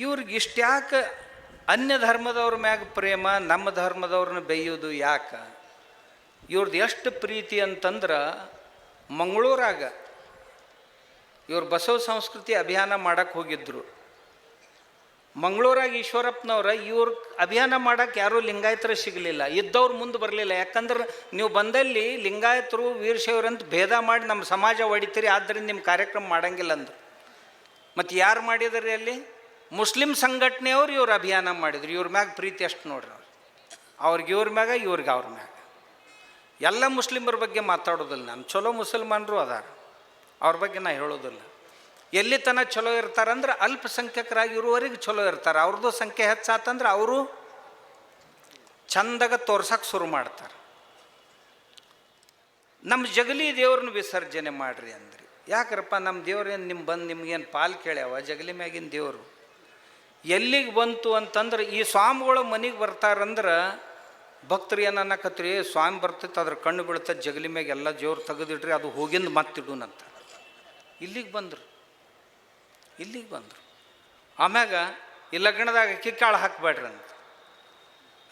ಇವ್ರಿಗೆ ಇಷ್ಟ್ಯಾಕೆ ಅನ್ಯ ಧರ್ಮದವ್ರ ಮ್ಯಾಗ ಪ್ರೇಮ, ನಮ್ಮ ಧರ್ಮದವ್ರನ್ನ ಬೆಯ್ಯೋದು ಯಾಕೆ? ಇವ್ರದ್ದು ಎಷ್ಟು ಪ್ರೀತಿ ಅಂತಂದ್ರೆ, ಮಂಗಳೂರಾಗ ಇವ್ರು ಬಸವ ಸಂಸ್ಕೃತಿ ಅಭಿಯಾನ ಮಾಡಕ್ಕೆ ಹೋಗಿದ್ರು. ಮಂಗಳೂರಾಗ ಈಶ್ವರಪ್ಪನವ್ರ ಇವ್ರ ಅಭಿಯಾನ ಮಾಡಕ್ಕೆ ಯಾರೂ ಲಿಂಗಾಯತರು ಸಿಗಲಿಲ್ಲ, ಇದ್ದವ್ರು ಮುಂದೆ ಬರಲಿಲ್ಲ. ಯಾಕಂದ್ರೆ ನೀವು ಬಂದಲ್ಲಿ ಲಿಂಗಾಯತರು ವೀರಶೈವರಂತ ಭೇದ ಮಾಡಿ ನಮ್ಮ ಸಮಾಜ ಹೊಡಿತೀರಿ, ಆದ್ದರಿಂದ ನಿಮ್ಮ ಕಾರ್ಯಕ್ರಮ ಮಾಡಂಗಿಲ್ಲ ಅಂದರು. ಮತ್ತು ಯಾರು ಮಾಡಿದ್ರಿ ಅಲ್ಲಿ? ಮುಸ್ಲಿಂ ಸಂಘಟನೆಯವ್ರು ಇವ್ರು ಅಭಿಯಾನ ಮಾಡಿದ್ರು. ಇವ್ರ ಮ್ಯಾಗ ಪ್ರೀತಿ ಎಷ್ಟು ನೋಡ್ರಿ ಅವ್ರಿಗೆ ಇವ್ರ ಮ್ಯಾಗ, ಇವ್ರಿಗೆ ಅವ್ರ ಮ್ಯಾಗ. ಎಲ್ಲ ಮುಸ್ಲಿಮರ ಬಗ್ಗೆ ಮಾತಾಡೋದಿಲ್ಲ ನಾನು, ಚಲೋ ಮುಸಲ್ಮಾನರು ಅದಾರ, ಅವ್ರ ಬಗ್ಗೆ ನಾ ಹೇಳೋದಿಲ್ಲ. ಎಲ್ಲಿ ತನಕ ಚಲೋ ಇರ್ತಾರಂದ್ರೆ ಅಲ್ಪಸಂಖ್ಯಾತರಾಗಿ ಇರುವವರೆಗೆ ಚಲೋ ಇರ್ತಾರೆ. ಅವ್ರದ್ದು ಸಂಖ್ಯೆ ಹೆಚ್ಚಾತಂದ್ರೆ ಅವರು ಚಂದಾಗ ತೋರ್ಸಕ್ಕೆ ಶುರು ಮಾಡ್ತಾರೆ. ನಮ್ಮ ಜಗಲಿ ದೇವ್ರನ್ನ ವಿಸರ್ಜನೆ ಮಾಡ್ರಿ ಅಂದ್ರಿ. ಯಾಕ್ರಪ್ಪ, ನಮ್ಮ ದೇವ್ರೇನು ನಿಮ್ಮ ಬಂದು ನಿಮ್ಗೇನು ಪಾಲು ಕೇಳ್ಯಾವ? ಜಗಲಿ ಮ್ಯಾಗಿನ ದೇವರು ಎಲ್ಲಿಗೆ ಬಂತು ಅಂತಂದ್ರೆ, ಈ ಸ್ವಾಮಿಗಳು ಮನೆಗೆ ಬರ್ತಾರಂದ್ರೆ ಭಕ್ತರು ಏನು ಅನ್ನಕತ್ರಿ, ಸ್ವಾಮಿ ಬರ್ತೈತೆ ಅದ್ರ ಕಣ್ಣು ಬೀಳ್ತದೆ, ಜಗಲಿ ಮ್ಯಾಗ ಎಲ್ಲ ಜೋರು ತೆಗೆದಿಡ್ರಿ, ಅದು ಹೋಗಿಂದ ಮತ್ತಿಡೂನಂತ. ಇಲ್ಲಿಗೆ ಬಂದರು. ಆಮ್ಯಾಗ ಈ ಲಗ್ನದಾಗ ಅಕ್ಕಿ ಕಾಳು ಹಾಕಬೇಡ್ರಿ ಅಂತ.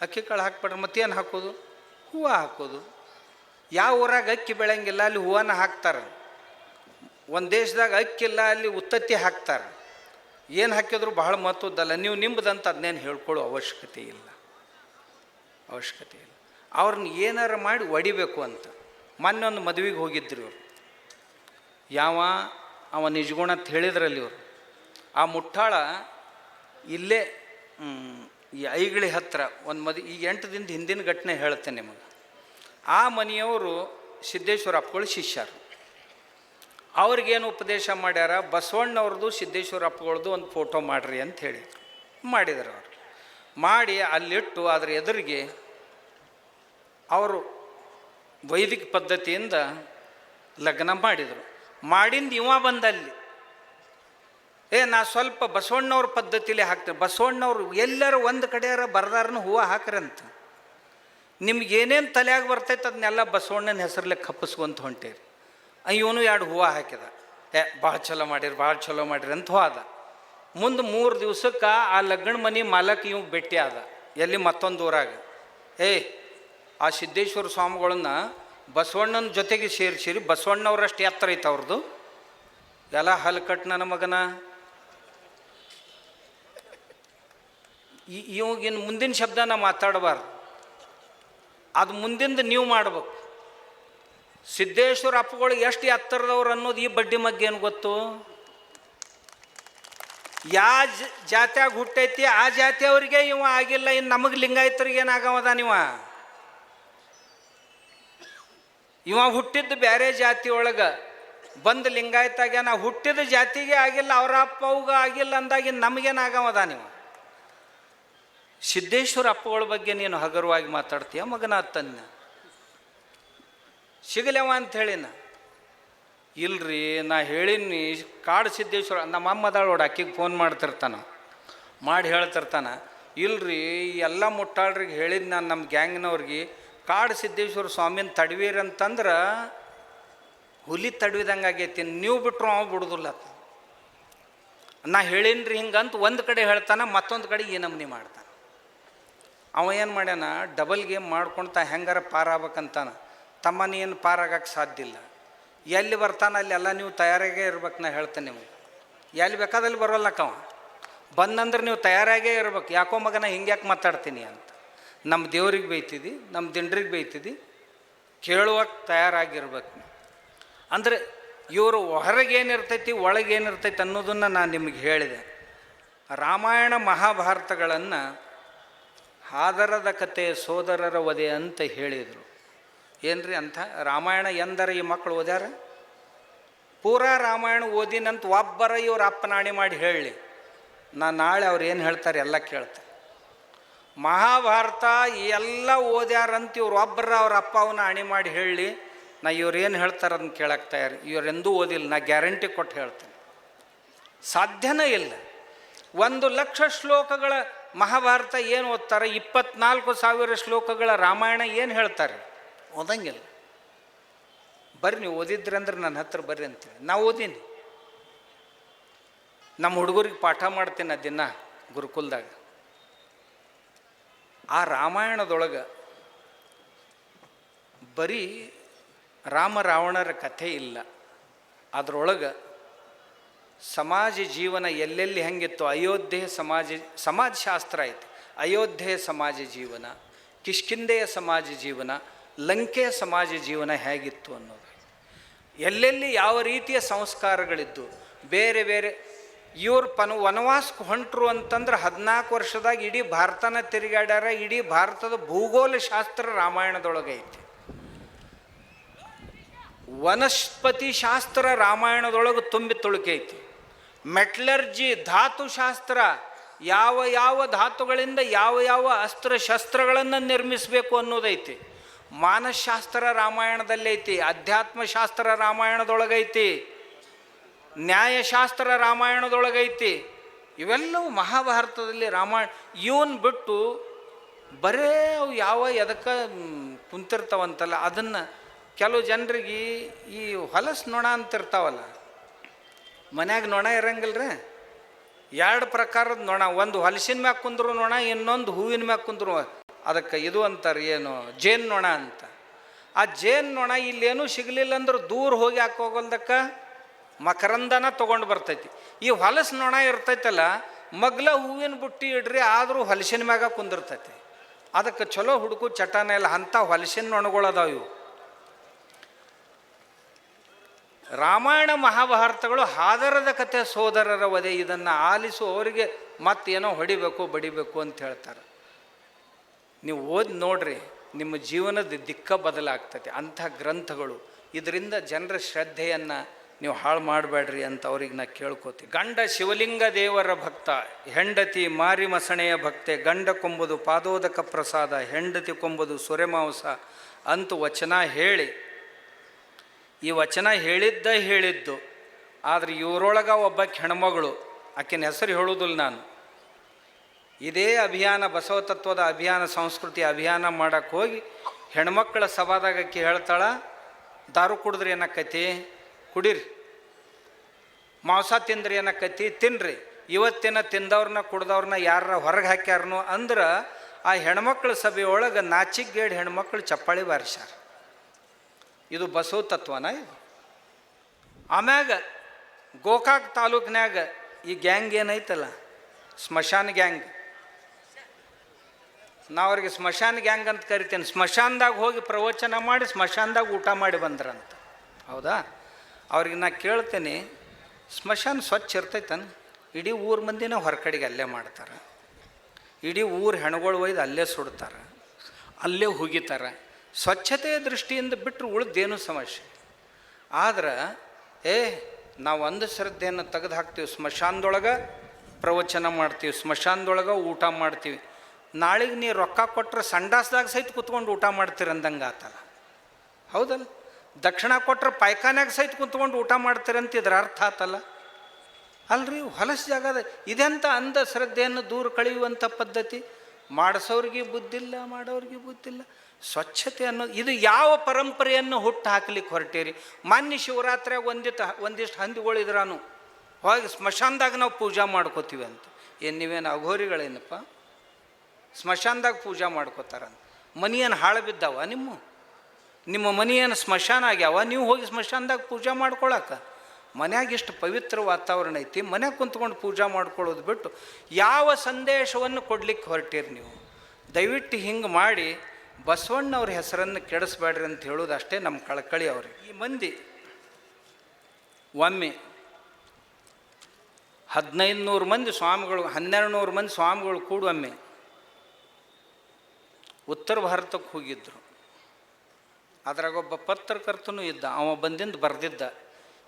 ಅಕ್ಕಿ ಕಾಳು ಹಾಕ್ಬೇಡ್ರಿ, ಮತ್ತೇನು ಹಾಕೋದು? ಹೂವು ಹಾಕೋದು. ಯಾವ ಊರಾಗ ಅಕ್ಕಿ ಬೆಳೆಯಂಗಿಲ್ಲ ಅಲ್ಲಿ ಹೂವನ್ನ ಹಾಕ್ತಾರೆ. ಒಂದು ದೇಶದಾಗ ಅಕ್ಕಿಲ್ಲ ಅಲ್ಲಿ ಉತ್ತತ್ತಿ ಹಾಕ್ತಾರೆ. ಏನು ಹಾಕಿದ್ರು ಬಹಳ ಮಹತ್ವದ್ದಲ್ಲ. ನೀವು ನಿಮ್ಮದಂತ ಅದನ್ನೇನು ಹೇಳ್ಕೊಳ್ಳೋ ಅವಶ್ಯಕತೆ ಇಲ್ಲ. ಅವ್ರನ್ನ ಏನಾರು ಮಾಡಿ ಒಡಿಬೇಕು ಅಂತ. ಮೊನ್ನೆ ಒಂದು ಮದುವೆಗೆ ಹೋಗಿದ್ರು ಇವರು. ಅವ ನಿಜಗುಣ ಅಂತ ಹೇಳಿದ್ರಲ್ಲಿ ಇವರು. ಆ ಮುಟ್ಟಾಳ ಇಲ್ಲೇ ಈ ಐಗಳಿ ಹತ್ರ ಒಂದು ಈಗ 8 ದಿನದ ಹಿಂದಿನ ಘಟನೆ ಹೇಳ್ತೇನೆ ನಿಮಗೆ. ಆ ಮನೆಯವರು ಸಿದ್ದೇಶ್ವರ ಅಪ್ಪಗಳು ಶಿಷ್ಯರು. ಅವ್ರಿಗೇನು ಉಪದೇಶ ಮಾಡ್ಯಾರ, ಬಸವಣ್ಣವ್ರದ್ದು ಸಿದ್ದೇಶ್ವರ ಅಪ್ಪಗಳದ್ದು ಒಂದು ಫೋಟೋ ಮಾಡಿರಿ ಅಂತ ಹೇಳಿದ್ರು. ಮಾಡಿದ್ರು. ಅವರು ಮಾಡಿ ಅಲ್ಲಿಟ್ಟು ಅದ್ರ ಎದುರಿಗೆ ಅವರು ವೈದಿಕ ಪದ್ಧತಿಯಿಂದ ಲಗ್ನ ಮಾಡಿದರು. ಮಾಡಿಂದ ಇವ ಬಂದಲ್ಲಿ, ನಾ ಸ್ವಲ್ಪ ಬಸವಣ್ಣವ್ರ ಪದ್ಧತಿಲೇ ಹಾಕ್ತೇನೆ. ಬಸವಣ್ಣವ್ರು ಎಲ್ಲರೂ ಒಂದು ಕಡೆಯಾರ ಬರ್ದಾರನ್ನ ಹೂವು ಹಾಕ್ರಂತ. ನಿಮ್ಗೇನೇನು ತಲೆಯಾಗ ಬರ್ತೈತೆ ಅದನ್ನೆಲ್ಲ ಬಸವಣ್ಣನ ಹೆಸರಲ್ಲೇ ಕಪ್ಪಿಸ್ಕೊಂತ ಹೊಂಟೇರಿ. ಇವನು 2 ಹೂವು ಹಾಕಿದ. ಭಾಳ ಚಲೋ ಮಾಡಿರಿ ಅಂತ ಹೋದ. ಮುಂದೆ 3 ದಿವ್ಸಕ್ಕೆ ಆ ಲಗ್ನ ಮನೆ ಮಾಲಕ್ ಇವ್ ಭೇಟಿ ಆದ. ಎಲ್ಲಿ? ಮತ್ತೊಂದು ಊರಾಗ. ಆ ಸಿದ್ದೇಶ್ವರ ಸ್ವಾಮಿಗಳನ್ನ ಬಸವಣ್ಣನ ಜೊತೆಗೆ ಸೇರಿಸಿರಿ. ಬಸವಣ್ಣವ್ರಷ್ಟು ಎತ್ತರ ಐತೆ ಅವ್ರದ್ದು. ಎಲ್ಲ ಹಲ್ಕಟ್ಟು ನನ್ನ ಮಗನ. ಇವಾಗಿನ ಮುಂದಿನ ಶಬ್ದನ ಮಾತಾಡಬಾರ್ದು, ಅದು ಮುಂದಿಂದ ನೀವು ಮಾಡ್ಬೇಕು. ಸಿದ್ದೇಶ್ವರ ಅಪ್ಪಗಳು ಎಷ್ಟು ಎತ್ತರದವ್ರು ಅನ್ನೋದು ಈ ಬಡ್ಡಿ ಮಗ್ಗೆ ಏನು ಗೊತ್ತು? ಯಾವ ಜಾತ್ಯಾಗ ಹುಟ್ಟೈತಿ ಆ ಜಾತಿಯವ್ರಿಗೆ ಇವ ಆಗಿಲ್ಲ, ಇನ್ನು ನಮಗೆ ಲಿಂಗಾಯತರಿಗೆ ಏನಾಗವದ? ಇವ ಹುಟ್ಟಿದ್ದು ಬೇರೆ ಜಾತಿ ಒಳಗೆ ಬಂದು ಲಿಂಗಾಯತಾಗ ನಾ ಹುಟ್ಟಿದ ಜಾತಿಗೆ ಆಗಿಲ್ಲ, ಅವರ ಅಪ್ಪ ಅವ್ಗ ಆಗಿಲ್ಲ ಅಂದಾಗಿನ ನಮಗೇನಾಗವದ? ಸಿದ್ದೇಶ್ವರ ಅಪ್ಪಗಳ ಬಗ್ಗೆ ನೀನು ಹಗುರವಾಗಿ ಮಾತಾಡ್ತೀಯ ಮಗನ ತನ್ನ ಸಿಗಲೇವ ಅಂತ ಹೇಳಿನ. ಇಲ್ರಿ, ನಾ ಹೇಳಿನಿ ಕಾಡು ಸಿದ್ದೇಶ್ವರ. ನಮ್ಮ ಅಮ್ಮದಾಳ ನೋಡು, ಆಕಿಗೆ ಫೋನ್ ಮಾಡಿ ಹೇಳ್ತಿರ್ತಾನೆ, ಇಲ್ರಿ ಎಲ್ಲ ಮುಟ್ಟಾಳ್ರಿಗೆ ಹೇಳಿದ್ದು ನಾನು ನಮ್ಮ ಗ್ಯಾಂಗ್ನವ್ರಿಗೆ, ಕಾಡು ಸಿದ್ದೇಶ್ವರ ಸ್ವಾಮಿನ ತಡವೀರಂತಂದ್ರೆ ಹುಲಿ ತಡವಿದಂಗೆ ಆಗೈತಿ, ನೀವು ಬಿಟ್ರು ಅವ ಬಿಡೋದಿಲ್ಲ. ನಾ ಹೇಳಿನ್ರಿ ಹಿಂಗಂತ ಒಂದು ಕಡೆ ಹೇಳ್ತಾನೆ, ಮತ್ತೊಂದು ಕಡೆ ಈ ನಮ್ನಿ ಮಾಡ್ತಾನೆ. ಅವ ಏನು ಮಾಡ್ಯಾನ, ಡಬಲ್ ಗೇಮ್ ಮಾಡ್ಕೊಳ್ತಾ ಹೆಂಗಾರ ಪಾರಾಗಬೇಕಂತಾನ. ತಮ್ಮನ ಏನು ಪಾರಾಗಕ್ಕೆ ಸಾಧ್ಯ ಇಲ್ಲ. ಎಲ್ಲಿ ಬರ್ತಾನೆ ಅಲ್ಲೆಲ್ಲ ನೀವು ತಯಾರಾಗೇ ಇರ್ಬೇಕು. ನಾ ಹೇಳ್ತೇನೆ ನಿಮಗೆ, ಎಲ್ಲಿ ಬೇಕಾದಲ್ಲಿ ಬರೋಲ್ಲಕ್ಕವ ಬಂದಂದ್ರೆ ನೀವು ತಯಾರಾಗೇ ಇರ್ಬೇಕು. ಯಾಕೋ ಮಗನ ಹಿಂಗ್ಯಾಕೆ ಮಾತಾಡ್ತೀನಿ ಅಂತ. ನಮ್ಮ ದೇವ್ರಿಗೆ ಬೈತಿದ್ದಿ, ನಮ್ಮ ದಿಂಡ್ರಿಗೆ ಬೈತಿದ್ದಿ, ಕೇಳುವಕ್ಕೆ ತಯಾರಾಗಿರ್ಬೇಕು. ಅಂದರೆ ಇವರು ಹೊರಗೇನಿರ್ತೈತಿ ಒಳಗೇನಿರ್ತೈತಿ ಅನ್ನೋದನ್ನು ನಾನು ನಿಮಗೆ ಹೇಳಿದೆ. ರಾಮಾಯಣ ಮಹಾಭಾರತಗಳನ್ನು ಹಾದರದ ಕತೆ ಸೋದರರ ವಧೆ ಅಂತ ಹೇಳಿದರು. ಏನ್ರಿ ಅಂತ ರಾಮಾಯಣ ಎಂದರೆ ಈ ಮಕ್ಕಳು ಓದ್ಯಾರ? ಪೂರಾ ರಾಮಾಯಣ ಓದಿನಂತ ಒಬ್ಬರ ಇವ್ರ ಅಪ್ಪನಾಣಿ ಮಾಡಿ ಹೇಳಲಿ, ನಾನು ನಾಳೆ ಅವ್ರು ಏನು ಹೇಳ್ತಾರೆ ಎಲ್ಲ ಕೇಳ್ತಾರೆ. ಮಹಾಭಾರತ ಎಲ್ಲ ಓದ್ಯಾರಂತ ಇವ್ರು ಒಬ್ಬರ ಅವ್ರ ಅಪ್ಪ ಅವನ ಅಣಿ ಮಾಡಿ ಹೇಳಲಿ, ನಾ ಇವ್ರು ಏನು ಹೇಳ್ತಾರೆ ಅದನ್ನು ಕೇಳಕ್ಕೆ ತಯಾರಿ. ಇವರೆಂದೂ ಓದಿಲ್ಲ, ನಾ ಗ್ಯಾರಂಟಿ ಕೊಟ್ಟು ಹೇಳ್ತೇನೆ. ಸಾಧ್ಯನೇ ಇಲ್ಲ. 1,00,000 ಶ್ಲೋಕಗಳ ಮಹಾಭಾರತ ಏನು ಓದ್ತಾರೆ? 24,000 ಶ್ಲೋಕಗಳ ರಾಮಾಯಣ ಏನು ಹೇಳ್ತಾರೆ? ಓದಂಗಿಲ್ಲ. ಬರ್ರಿ ನೀವು ಓದಿದ್ರಿ ಅಂದ್ರೆ ನನ್ನ ಹತ್ರ ಬರ್ರಿ ಅಂತೇಳಿ ನಾ ಓದೀನಿ. ನಮ್ಮ ಹುಡುಗರಿಗೆ ಪಾಠ ಮಾಡ್ತೇನೆ ದಿನ. ಗುರುಕುಲದಾಗ. ಆ ರಾಮಾಯಣದೊಳಗೆ ಬರೀ ರಾಮ ರಾವಣರ ಕಥೆ ಇಲ್ಲ, ಅದರೊಳಗೆ ಸಮಾಜ ಜೀವನ ಎಲ್ಲೆಲ್ಲಿ ಹೆಂಗಿತ್ತು, ಅಯೋಧ್ಯೆ ಸಮಾಜಶಾಸ್ತ್ರ ಐತಿ. ಅಯೋಧ್ಯೆಯ ಸಮಾಜ ಜೀವನ, ಕಿಷ್ಕಿಂಧೆಯ ಸಮಾಜ ಜೀವನ, ಲಂಕೆಯ ಸಮಾಜ ಜೀವನ ಹೇಗಿತ್ತು ಅನ್ನೋದು, ಎಲ್ಲೆಲ್ಲಿ ಯಾವ ರೀತಿಯ ಸಂಸ್ಕಾರಗಳಿದ್ದು. ಬೇರೆ ಬೇರೆ ಇವ್ರು ವನವಾಸಕ್ಕೆ ಹೊಂಟರು ಅಂತಂದ್ರೆ 14 ವರ್ಷದಾಗ ಇಡೀ ಭಾರತನ ತಿರುಗಾಡ್ಯಾರ. ಇಡೀ ಭಾರತದ ಭೂಗೋಳ ಶಾಸ್ತ್ರ ರಾಮಾಯಣದೊಳಗೆ ಐತಿ. ವನಸ್ಪತಿ ಶಾಸ್ತ್ರ ರಾಮಾಯಣದೊಳಗೆ ತುಂಬಿ ತುಳುಕಿ ಐತಿ. ಮೆಟ್ಲರ್ಜಿ ಧಾತುಶಾಸ್ತ್ರ, ಯಾವ ಯಾವ ಧಾತುಗಳಿಂದ ಯಾವ ಯಾವ ಅಸ್ತ್ರ ಶಸ್ತ್ರಗಳನ್ನು ನಿರ್ಮಿಸಬೇಕು ಅನ್ನೋದೈತಿ. ಮಾನಸಶಾಸ್ತ್ರ ರಾಮಾಯಣದಲ್ಲಿ ಐತಿ. ಅಧ್ಯಾತ್ಮಶಾಸ್ತ್ರ ರಾಮಾಯಣದೊಳಗೈತಿ. ನ್ಯಾಯಶಾಸ್ತ್ರ ರಾಮಾಯಣದೊಳಗೈತಿ. ಇವೆಲ್ಲವೂ ಮಹಾಭಾರತದಲ್ಲಿ ರಾಮಾಯಣ. ಇವನ್ ಬಿಟ್ಟು ಬರೇ ಅವು ಯಾವ ಎದಕ್ಕೆ ಕುಂತಿರ್ತಾವಂತಲ್ಲ, ಅದನ್ನು ಕೆಲವು ಜನರಿಗೆ ಈ ಹೊಲಸು ನೊಣ ಅಂತಿರ್ತಾವಲ್ಲ, ಮನ್ಯಾಗ ನೊಣ ಇರಂಗಿಲ್ರಿ. 2 ಪ್ರಕಾರದ ನೊಣ, ಒಂದು ಹೊಲಸಿನ ಮ್ಯಾಗ ಕುಂದ್ರು ನೊಣ, ಇನ್ನೊಂದು ಹೂವಿನ ಮ್ಯಾಗ ಕುಂದ್ರು. ಅದಕ್ಕೆ ಇದು ಅಂತಾರೆ ಏನು, ಜೇನು ನೊಣ ಅಂತ. ಆ ಜೇನು ನೊಣ ಇಲ್ಲೇನೂ ಸಿಗಲಿಲ್ಲ ಅಂದ್ರೆ ದೂರ ಹೋಗಿ ಹಾಕೋಗಲ್ದಕ್ಕೆ ಮಕರಂದನ ತೊಗೊಂಡು ಬರ್ತೈತಿ. ಈ ಹೊಲಸು ನೊಣ ಇರ್ತೈತಲ್ಲ, ಮಗ್ಲ ಹೂವಿನ ಬುಟ್ಟಿ ಇಡ್ರಿ ಆದರೂ ಹೊಲಸಿನ ಮ್ಯಾಗ ಕುಂದಿರ್ತೈತಿ. ಅದಕ್ಕೆ ಚಲೋ ಹುಡುಕು ಚಟಾನ ಇಲ್ಲ, ಅಂಥ ಹೊಲಸಿನ ನೊಣಗಳದಾವ ಇವು. ರಾಮಾಯಣ ಮಹಾಭಾರತಗಳು ಹಾದರದ ಕಥೆ, ಸೋದರರ ವಧೆ. ಇದನ್ನು ಆಲಿಸು ಅವರಿಗೆ ಮತ್ತೇನೋ ಹೊಡಿಬೇಕು ಬಡಿಬೇಕು ಅಂತ ಹೇಳ್ತಾರೆ. ನೀವು ಓದಿ ನೋಡ್ರಿ, ನಿಮ್ಮ ಜೀವನದ ದಿಕ್ಕ ಬದಲಾಗ್ತದೆ. ಅಂಥ ಗ್ರಂಥಗಳು. ಇದರಿಂದ ಜನರ ಶ್ರದ್ಧೆಯನ್ನು ನೀವು ಹಾಳು ಮಾಡಬೇಡ್ರಿ ಅಂತ ಅವ್ರಿಗೆ ನಾ ಕೇಳ್ಕೋತೀನಿ. ಗಂಡ ಶಿವಲಿಂಗ ದೇವರ ಭಕ್ತ, ಹೆಂಡತಿ ಮಾರಿ ಮಸಣೆಯ ಭಕ್ತೆ. ಗಂಡ ಕೊಂಬುದು ಪಾದೋದಕ ಪ್ರಸಾದ, ಹೆಂಡತಿ ಕೊಂಬುದು ಸುರೆಮಾಂಸ ಅಂತೂ ವಚನ ಹೇಳಿ. ಈ ವಚನ ಹೇಳಿದ್ದು. ಆದರೆ ಇವರೊಳಗೆ ಒಬ್ಬಕ್ಕೆ ಹೆಣ್ಮಗಳು, ಆಕಿನ ಹೆಸರು ಹೇಳೋದಿಲ್ಲ ನಾನು. ಇದೇ ಅಭಿಯಾನ, ಬಸವ ತತ್ವದ ಅಭಿಯಾನ, ಸಂಸ್ಕೃತಿ ಅಭಿಯಾನ ಮಾಡೋಕ್ಕೆ ಹೋಗಿ ಹೆಣ್ಮಕ್ಳ ಸಭಾದಾಗ ಆಕಿ ಹೇಳ್ತಾಳ, ದಾರು ಕುಡಿದ್ರಿ ಏನಕ್ಕೈತಿ, ಕುಡೀರಿ. ಮಾಂಸ ತಿಂದ್ರಿ ಏನಕ್ಕೈತಿ, ತಿನ್ನಿರಿ. ಇವತ್ತಿನ ತಿಂದವ್ರನ್ನ ಕುಡ್ದವ್ರನ್ನ ಯಾರ ಹೊರಗೆ ಹಾಕ್ಯಾರನು ಅಂದ್ರೆ ಆ ಹೆಣ್ಮಕ್ಳ ಸಭೆಯೊಳಗೆ ನಾಚಿಗೇಡ್ ಹೆಣ್ಮಕ್ಳು ಚಪ್ಪಾಳಿ ಬಾರಿಸ್ಯಾರ. ಇದು ಬಸವ ತತ್ವನ ಇದು. ಆಮ್ಯಾಗ ಗೋಕಾಕ್ ತಾಲೂಕಿನಾಗ ಈ ಗ್ಯಾಂಗ್ ಏನೈತಲ್ಲ, ಸ್ಮಶಾನ ಗ್ಯಾಂಗ್, ನಾವು ಅವ್ರಿಗೆ ಸ್ಮಶಾನ ಗ್ಯಾಂಗ್ ಅಂತ ಕರಿತೇನೆ. ಸ್ಮಶಾನದಾಗ ಹೋಗಿ ಪ್ರವಚನ ಮಾಡಿ ಸ್ಮಶಾನದಾಗ ಊಟ ಮಾಡಿ ಬಂದ್ರಂತ. ಹೌದಾ? ಅವ್ರಿಗೆ ನಾ ಕೇಳ್ತೇನೆ, ಸ್ಮಶಾನ ಸ್ವಚ್ಛ ಇರ್ತೈತನ? ಇಡೀ ಊರ ಮಂದಿನ ಹೊರಕಡೆಗೆ ಅಲ್ಲೇ ಮಾಡ್ತಾರೆ. ಇಡೀ ಊರು ಹೆಣ್ಗಳು ಒಯ್ದು ಅಲ್ಲೇ ಸುಡ್ತಾರೆ, ಅಲ್ಲೇ ಹುಗಿತಾರೆ. ಸ್ವಚ್ಛತೆಯ ದೃಷ್ಟಿಯಿಂದ ಬಿಟ್ಟರೆ ಉಳಿದೇನು ಸಮಸ್ಯೆ. ಆದ್ರೆ ನಾವು ಒಂದು ಶ್ರದ್ಧೆಯನ್ನು ತೆಗೆದು ಹಾಕ್ತೀವಿ, ಸ್ಮಶಾನದೊಳಗೆ ಪ್ರವಚನ ಮಾಡ್ತೀವಿ, ಸ್ಮಶಾನದೊಳಗೆ ಊಟ ಮಾಡ್ತೀವಿ. ನಾಳೆಗೆ ನೀವು ರೊಕ್ಕ ಕೊಟ್ಟರೆ ಸಂಡಾಸ್ದಾಗ ಸಹಿತ ಕುತ್ಕೊಂಡು ಊಟ ಮಾಡ್ತೀರಿ ಅಂದಂಗೆ ಆತಲ್ಲ. ಹೌದಲ್ಲ? ದಕ್ಷಿಣ ಕೊಟ್ಟರೆ ಪಾಯ್ಖಾನ್ಯಾಗ ಸಹಿತ ಕುತ್ಕೊಂಡು ಊಟ ಮಾಡ್ತೀರಂತ ಇದ್ರ ಅರ್ಥ ಆತಲ್ಲ. ಅಲ್ರಿ, ಹೊಲಸು ಜಾಗದ ಇದೆಂಥ ಅಂಧ ಶ್ರದ್ಧೆಯನ್ನು ದೂರ ಕಳೆಯುವಂಥ ಪದ್ಧತಿ. ಮಾಡಿಸೋರಿಗೆ ಬುದ್ಧಿಲ್ಲ, ಮಾಡೋರಿಗೆ ಬುದ್ಧಿಲ್ಲ. ಸ್ವಚ್ಛತೆ ಅನ್ನೋದು ಇದು ಯಾವ ಪರಂಪರೆಯನ್ನು ಹುಟ್ಟು ಹಾಕ್ಲಿಕ್ಕೆ ಹೊರಟೇರಿ? ಮಾನ್ಯ ಶಿವರಾತ್ರಿಯಾಗ ಒಂದಿಷ್ಟು ಹಂದಿಗಳಿದ್ರಾನು ಹೋಗಿ ಸ್ಮಶಾನದಾಗ ನಾವು ಪೂಜಾ ಮಾಡ್ಕೋತೀವಿ ಅಂತ. ನೀವೇನು ಅಘೋರಿಗಳೇನಪ್ಪ? ಸ್ಮಶಾನದಾಗ ಪೂಜಾ ಮಾಡ್ಕೋತಾರಂತ. ಮನೆಯನ್ನು ಹಾಳು ಬಿದ್ದಾವ ನಿಮ್ಮ ಮನೆಯನ್ನು ಸ್ಮಶಾನ ಆಗ್ಯಾವ, ನೀವು ಹೋಗಿ ಸ್ಮಶಾನದಾಗ ಪೂಜಾ ಮಾಡ್ಕೊಳಕ್ಕೆ? ಮನ್ಯಾಗ ಇಷ್ಟು ಪವಿತ್ರ ವಾತಾವರಣ ಐತಿ, ಮನ್ಯಾಗ ಕುಂತ್ಕೊಂಡು ಪೂಜಾ ಮಾಡ್ಕೊಳ್ಳೋದು ಬಿಟ್ಟು ಯಾವ ಸಂದೇಶವನ್ನು ಕೊಡ್ಲಿಕ್ಕೆ ಹೊರಟೀರಿ ನೀವು? ದಯವಿಟ್ಟು ಹಿಂಗೆ ಮಾಡಿ ಬಸವಣ್ಣವ್ರ ಹೆಸರನ್ನು ಕೆಡಿಸ್ಬೇಡ್ರಿ ಅಂತ ಹೇಳೋದು ಅಷ್ಟೇ ನಮ್ಮ ಕಳಕಳಿ ಅವ್ರಿಗೆ. ಈ ಮಂದಿ ಒಮ್ಮೆ 1500 ಮಂದಿ ಸ್ವಾಮಿಗಳು, 1200 ಮಂದಿ ಸ್ವಾಮಿಗಳು ಕೂಡೊಮ್ಮೆ ಉತ್ತರ ಭಾರತಕ್ಕೆ ಹೋಗಿದ್ದರು. ಅದ್ರಾಗೊಬ್ಬ ಪತ್ರಕರ್ತನೂ ಇದ್ದ. ಅವ ಬಂದಿಂದ ಬರೆದಿದ್ದ,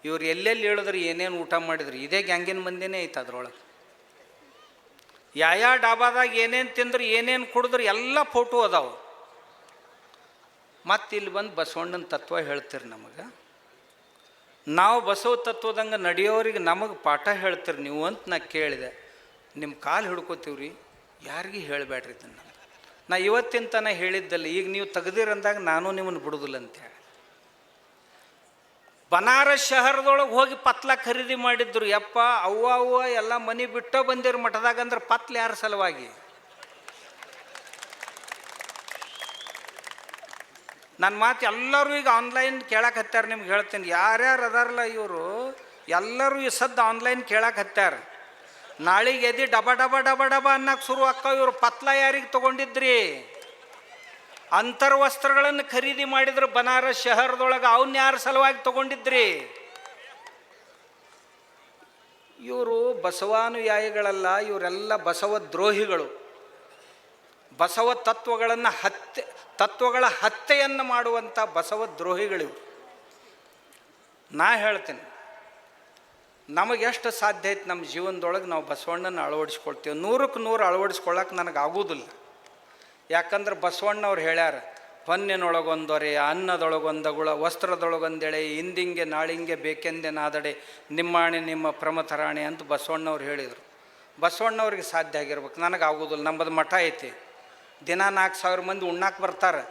ಇವ್ರು ಎಲ್ಲೆಲ್ಲಿ ಹೇಳಿದ್ರು, ಏನೇನು ಊಟ ಮಾಡಿದ್ರು, ಇದೇ ಗ್ಯಾಂಗಿನ ಮಂದಿನೇ ಐತೆ ಅದ್ರೊಳಗೆ. ಯಾವ ಡಾಬಾದಾಗ ಏನೇನು ತಿಂದ್ರು, ಏನೇನು ಕುಡಿದ್ರು ಎಲ್ಲ ಫೋಟೋ ಅದಾವೆ. ಮತ್ತು ಇಲ್ಲಿ ಬಂದು ಬಸವಣ್ಣನ ತತ್ವ ಹೇಳ್ತೀರಿ ನಮಗೆ. ನಾವು ಬಸವ ತತ್ವದಂಗೆ ನಡೆಯೋರಿಗೆ ನಮಗೆ ಪಾಠ ಹೇಳ್ತೀರಿ ನೀವು ಅಂತ ನಾ ಕೇಳಿದೆ. ನಿಮ್ಮ ಕಾಲು ಹಿಡ್ಕೋತೀವ್ರಿ, ಯಾರಿಗೂ ಹೇಳಬೇಡ್ರಿ ಇದನ್ನು. ನಾ ಇವತ್ತಿನ ತನಕ ಹೇಳಿದ್ದಲ್ಲ, ಈಗ ನೀವು ತೆಗ್ದಿರಂದಾಗ ನಾನು ನಿಮ್ಮನ್ನು ಬಿಡೋದಿಲ್ಲ ಅಂತೇಳಿ. ಬನಾರಸ್ ಶಹರದೊಳಗೆ ಹೋಗಿ ಪತ್ಲ ಖರೀದಿ ಮಾಡಿದ್ರು. ಯಪ್ಪ ಅವ್ವ ಎಲ್ಲ ಮನೆ ಬಿಟ್ಟೋ ಬಂದಿರು ಮಠದಾಗ ಅಂದ್ರೆ ಪತ್ಲ ಯಾರ ಸಲುವಾಗಿ? ನನ್ನ ಮಾತು ಎಲ್ಲರೂ ಈಗ ಆನ್ಲೈನ್ ಕೇಳಕ್ಕೆ ಹತ್ಯಾರ. ನಿಮ್ಗೆ ಹೇಳ್ತೀನಿ, ಯಾರ್ಯಾರು ಅದಾರಲ್ಲ ಇವರು ಎಲ್ಲರೂ ಈ ಸದ್ದು ಆನ್ಲೈನ್ ಕೇಳಕ್ಕೆ ಹತ್ಯಾರ. ನಾಳೆಗೆ ಎದಿ ಡಬ ಡಬ ಡಬ ಡಬ ಅನ್ನಕ್ಕೆ ಶುರು ಅಕ್ಕ. ಇವರು ಪತ್ಲ ಯಾರಿಗೆ ತೊಗೊಂಡಿದ್ರಿ? ಅಂತರ್ವಸ್ತ್ರಗಳನ್ನು ಖರೀದಿ ಮಾಡಿದ್ರು ಬನಾರಸ್ ಶಹರದೊಳಗೆ. ಅವನ್ನ ಯಾರ ಸಲುವಾಗಿ ತೊಗೊಂಡಿದ್ರಿ? ಇವರು ಬಸವಾನುಯಾಯಿಗಳಲ್ಲ, ಇವರೆಲ್ಲ ಬಸವ ದ್ರೋಹಿಗಳು. ಬಸವ ತತ್ವಗಳ ಹತ್ಯೆಯನ್ನು ಮಾಡುವಂಥ ಬಸವ ದ್ರೋಹಿಗಳಿವು. ನಾ ಹೇಳ್ತೀನಿ, ನಮಗೆ ಎಷ್ಟು ಸಾಧ್ಯ ಐತೆ ನಮ್ಮ ಜೀವನದೊಳಗೆ ನಾವು ಬಸವಣ್ಣನ ಅಳವಡಿಸ್ಕೊಳ್ತೀವಿ. 100ಕ್ಕೆ 100 ಅಳವಡಿಸ್ಕೊಳ್ಳೋಕೆ ನನಗೆ ಆಗೋದಿಲ್ಲ. ಯಾಕಂದ್ರೆ ಬಸವಣ್ಣವ್ರು ಹೇಳ್ಯಾರ, ಹೊನ್ನಿನೊಳಗೊಂದೊರೆ, ಅನ್ನದೊಳಗೊಂದಗುಳ, ವಸ್ತ್ರದೊಳಗೊಂದೆಳೆ, ಇಂದಿಂಗೆ ನಾಳಿಂಗೆ ಬೇಕೆಂದೆ ನಾದಡೆ, ನಿಮ್ಮಾಣೆ ನಿಮ್ಮ ಪ್ರಮಥರಾಣೆ ಅಂತ ಬಸವಣ್ಣವ್ರು ಹೇಳಿದರು. ಬಸವಣ್ಣವ್ರಿಗೆ ಸಾಧ್ಯ ಆಗಿರ್ಬೇಕು, ನನಗೆ ಆಗೋದಿಲ್ಲ. ನಮ್ಮದು ಮಠ ಐತಿ, ದಿನ 4,000 ಮಂದಿ ಉಣ್ಣಾಕೆ ಬರ್ತಾರೆ.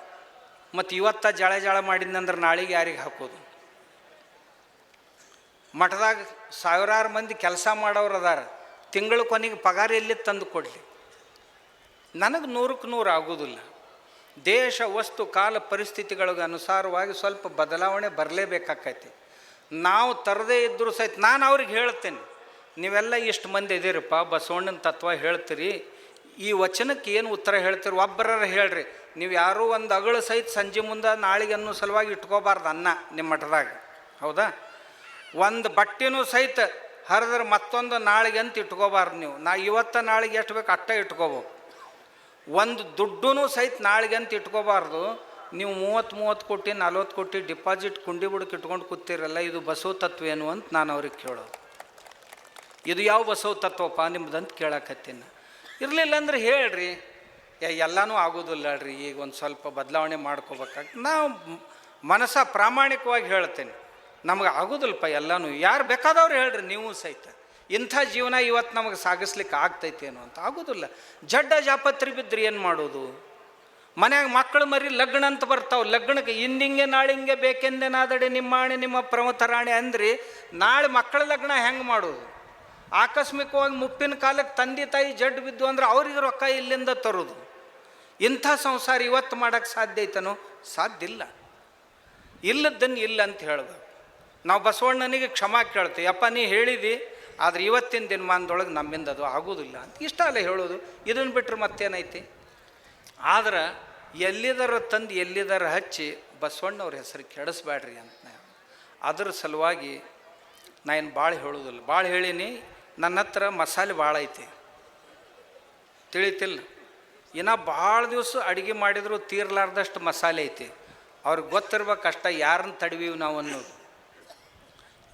ಮತ್ತು ಇವತ್ತ ಜಾಳ ಮಾಡಿದ್ನಂದ್ರೆ ನಾಳೆಗೆ ಯಾರಿಗೆ ಹಾಕೋದು? ಮಠದಾಗ ಸಾವಿರಾರು ಮಂದಿ ಕೆಲಸ ಮಾಡೋರು ಅದಾರ, ತಿಂಗಳ ಕೊನೆಗೆ ಪಗಾರ ಎಲ್ಲಿ ತಂದು ಕೊಡಲಿ? ನನಗೆ 100ಕ್ಕೆ 100 ಆಗೋದಿಲ್ಲ. ದೇಶ ವಸ್ತು ಕಾಲ ಪರಿಸ್ಥಿತಿಗಳಿಗೆ ಅನುಸಾರವಾಗಿ ಸ್ವಲ್ಪ ಬದಲಾವಣೆ ಬರಲೇಬೇಕಾಕೈತಿ. ನಾವು ತರದೇ ಇದ್ದರೂ ಸಹಿತ ನಾನು ಅವ್ರಿಗೆ ಹೇಳ್ತೇನೆ, ನೀವೆಲ್ಲ ಇಷ್ಟು ಮಂದಿ ಇದ್ದೀರಪ್ಪ, ಬಸವಣ್ಣನ ತತ್ವ ಹೇಳ್ತೀರಿ, ಈ ವಚನಕ್ಕೆ ಏನು ಉತ್ತರ ಹೇಳ್ತೀರಿ? ಒಬ್ಬರ ಹೇಳ್ರಿ. ನೀವು ಯಾರೂ ಒಂದು ಅಗಳು ಸಹಿತ ಸಂಜೆ ಮುಂದೆ ನಾಳೆಗೆ ಅನ್ನೋ ಸಲುವಾಗಿ ಇಟ್ಕೋಬಾರ್ದು ಅನ್ನ ನಿಮ್ಮ ಮಠದಾಗ, ಹೌದಾ? ಒಂದು ಬಟ್ಟೆನೂ ಸಹಿತ ಹರಿದ್ರೆ ಮತ್ತೊಂದು ನಾಳೆಗೆ ಅಂತ ಇಟ್ಕೋಬಾರ್ದು ನೀವು. ಇವತ್ತು ನಾಳೆಗೆ ಎಷ್ಟು ಬೇಕು ಅಷ್ಟೇ ಇಟ್ಕೋಬೇಕು. ಒಂದು ದುಡ್ಡೂ ಸಹಿತ ನಾಳೆಗೆ ಅಂತ ಇಟ್ಕೋಬಾರ್ದು. ನೀವು 30 ಕೋಟಿ 40 ಕೋಟಿ ಡಿಪಾಸಿಟ್ ಕುಂಡಿ ಬುಡಕ್ಕೆ ಇಟ್ಕೊಂಡು ಕೂತಿರಲ್ಲ, ಇದು ಬಸವ ತತ್ವ ಏನು ಅಂತ ನಾನು ಅವ್ರಿಗೆ ಕೇಳೋದು. ಇದು ಯಾವ ಬಸವ ತತ್ವಪ್ಪ ನಿಮ್ದಂತ ಕೇಳಕತ್ತೀನಿ. ಇರಲಿಲ್ಲ ಅಂದ್ರೆ ಹೇಳ್ರಿ, ಎಲ್ಲನೂ ಆಗೋದಿಲ್ಲ ರೀ, ಈಗ ಒಂದು ಸ್ವಲ್ಪ ಬದಲಾವಣೆ ಮಾಡ್ಕೋಬೇಕಾಗ್ತದೆ. ನಾವು ಮನಸ್ಸ ಪ್ರಾಮಾಣಿಕವಾಗಿ ಹೇಳ್ತೇನೆ, ನಮಗೆ ಆಗೋದಿಲ್ಲಪ್ಪ ಎಲ್ಲನೂ. ಯಾರು ಬೇಕಾದವ್ರು ಹೇಳ್ರಿ, ನೀವು ಸಹಿತ ಇಂಥ ಜೀವನ ಇವತ್ತು ನಮಗೆ ಸಾಗಿಸ್ಲಿಕ್ಕೆ ಆಗ್ತೈತೇನೋ ಅಂತ. ಆಗೋದಿಲ್ಲ. ಜಡ್ಡ ಜಾಪತ್ರಿ ಬಿದ್ದರೆ ಏನು ಮಾಡೋದು? ಮನ್ಯಾಗ ಮಕ್ಕಳು ಮರಿ ಲಗ್ನ ಅಂತ ಬರ್ತಾವೆ, ಲಗ್ನಕ್ಕೆ ಇಂದಿಂಗೆ ನಾಳಿಂಗೆ ಬೇಕೆಂದೆ ನಾದಡೆ, ನಿಮ್ಮಾಣೆ ನಿಮ್ಮ ಪ್ರಮಥರಾಣೆ ಅಂದ್ರಿ, ನಾಳೆ ಮಕ್ಕಳ ಲಗ್ನ ಹೆಂಗೆ ಮಾಡೋದು? ಆಕಸ್ಮಿಕವಾಗಿ ಮುಪ್ಪಿನ ಕಾಲಕ್ಕೆ ತಂದೆ ತಾಯಿ ಜಡ್ಡು ಬಿದ್ದು ಅಂದ್ರೆ ಅವ್ರಿಗೆ ರೊಕ್ಕ ಇಲ್ಲಿಂದ ತರೋದು. ಇಂಥ ಸಂಸಾರ ಇವತ್ತು ಮಾಡೋಕ್ಕೆ ಸಾಧ್ಯ ಐತನೋ? ಸಾಧ್ಯ ಇಲ್ಲ. ಇಲ್ಲದನ್ನು ಇಲ್ಲ ಅಂತ ಹೇಳ್ಬೇಕು. ನಾವು ಬಸವಣ್ಣನಿಗೆ ಕ್ಷಮಾ ಕೇಳ್ತೀವಿ, ಯಪ್ಪ ನೀ ಹೇಳಿದಿ, ಆದರೆ ಇವತ್ತಿನ ದಿನಮಾನದೊಳಗೆ ನಮ್ಮಿಂದ ಅದು ಆಗೋದಿಲ್ಲ ಅಂತ ಇಷ್ಟ ಅಲ್ಲ ಹೇಳೋದು. ಇದನ್ನು ಬಿಟ್ಟರೆ ಮತ್ತೇನೈತಿ? ಆದ್ರೆ ಎಲ್ಲಿದಾರ ತಂದು ಎಲ್ಲಿದಾರ ಹಚ್ಚಿ ಬಸವಣ್ಣವ್ರ ಹೆಸರು ಕೆಡಿಸ್ಬೇಡ್ರಿ ಅಂತ. ಅದ್ರ ಸಲುವಾಗಿ ನಾನು ಭಾಳ ಹೇಳೋದಿಲ್ಲ. ಭಾಳ ಹೇಳೀನಿ. ನನ್ನ ಹತ್ರ ಮಸಾಲೆ ಭಾಳ ಐತಿ, ತಿಳಿತಿಲ್ಲ. ಇನ್ನು ಭಾಳ ದಿವಸ ಅಡುಗೆ ಮಾಡಿದ್ರು ತೀರ್ಲಾರ್ದಷ್ಟು ಮಸಾಲೆ ಐತಿ. ಅವ್ರಿಗೆ ಗೊತ್ತಿರ್ಬೇಕು ಅಷ್ಟ ಯಾರನ್ನ ತಡವೀವಿ ನಾವು ಅನ್ನೋದು.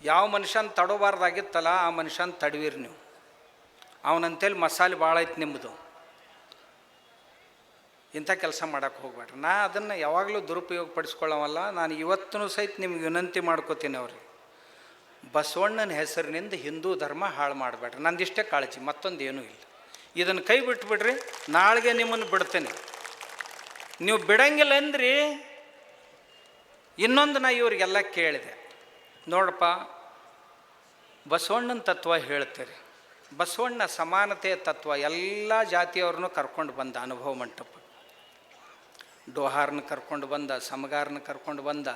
ಯಾವ ಮನುಷ್ಯನ ತಡೋಬಾರ್ದಾಗಿತ್ತಲ್ಲ ಆ ಮನುಷ್ಯನ ತಡವೀರಿ ನೀವು. ಅವನಂತೇಳಿ ಮಸಾಲೆ ಭಾಳ ಐತಿ ನಿಮ್ಮದು. ಇಂಥ ಕೆಲಸ ಮಾಡೋಕ್ಕೆ ಹೋಗ್ಬೇಡ್ರಿ. ನಾ ಅದನ್ನು ಯಾವಾಗಲೂ ದುರುಪಯೋಗ ಪಡಿಸ್ಕೊಳ್ಳೋವಲ್ಲ. ನಾನು ಇವತ್ತೂ ಸಹಿತ ನಿಮ್ಗೆ ವಿನಂತಿ ಮಾಡ್ಕೋತೀನಿ ಅವ್ರಿಗೆ, ಬಸವಣ್ಣನ ಹೆಸರಿನಿಂದ ಹಿಂದೂ ಧರ್ಮ ಹಾಳು ಮಾಡಬೇಡ್ರಿ. ನಂದಿಷ್ಟೇ ಕಾಳಜಿ, ಮತ್ತೊಂದು ಏನೂ ಇಲ್ಲ. ಇದನ್ನು ಕೈ ಬಿಟ್ಬಿಡ್ರಿ, ನಾಳೆಗೆ ನಿಮ್ಮನ್ನು ಬಿಡ್ತೇನೆ. ನೀವು ಬಿಡಂಗಿಲ್ಲ ಅಂದ್ರಿ. ಇನ್ನೊಂದು ನಾ ಇವ್ರಿಗೆಲ್ಲ ಕೇಳಿದೆ, ನೋಡಪ್ಪ ಬಸವಣ್ಣನ ತತ್ವ ಹೇಳ್ತೀರಿ, ಬಸವಣ್ಣ ಸಮಾನತೆಯ ತತ್ವ ಎಲ್ಲ ಜಾತಿಯವ್ರನ್ನೂ ಕರ್ಕೊಂಡು ಬಂದ ಅನುಭವ ಮಂಟಪ. ಡೋಹಾರನ್ನ ಕರ್ಕೊಂಡು ಬಂದ, ಸಮಗಾರನ್ನ ಕರ್ಕೊಂಡು ಬಂದ,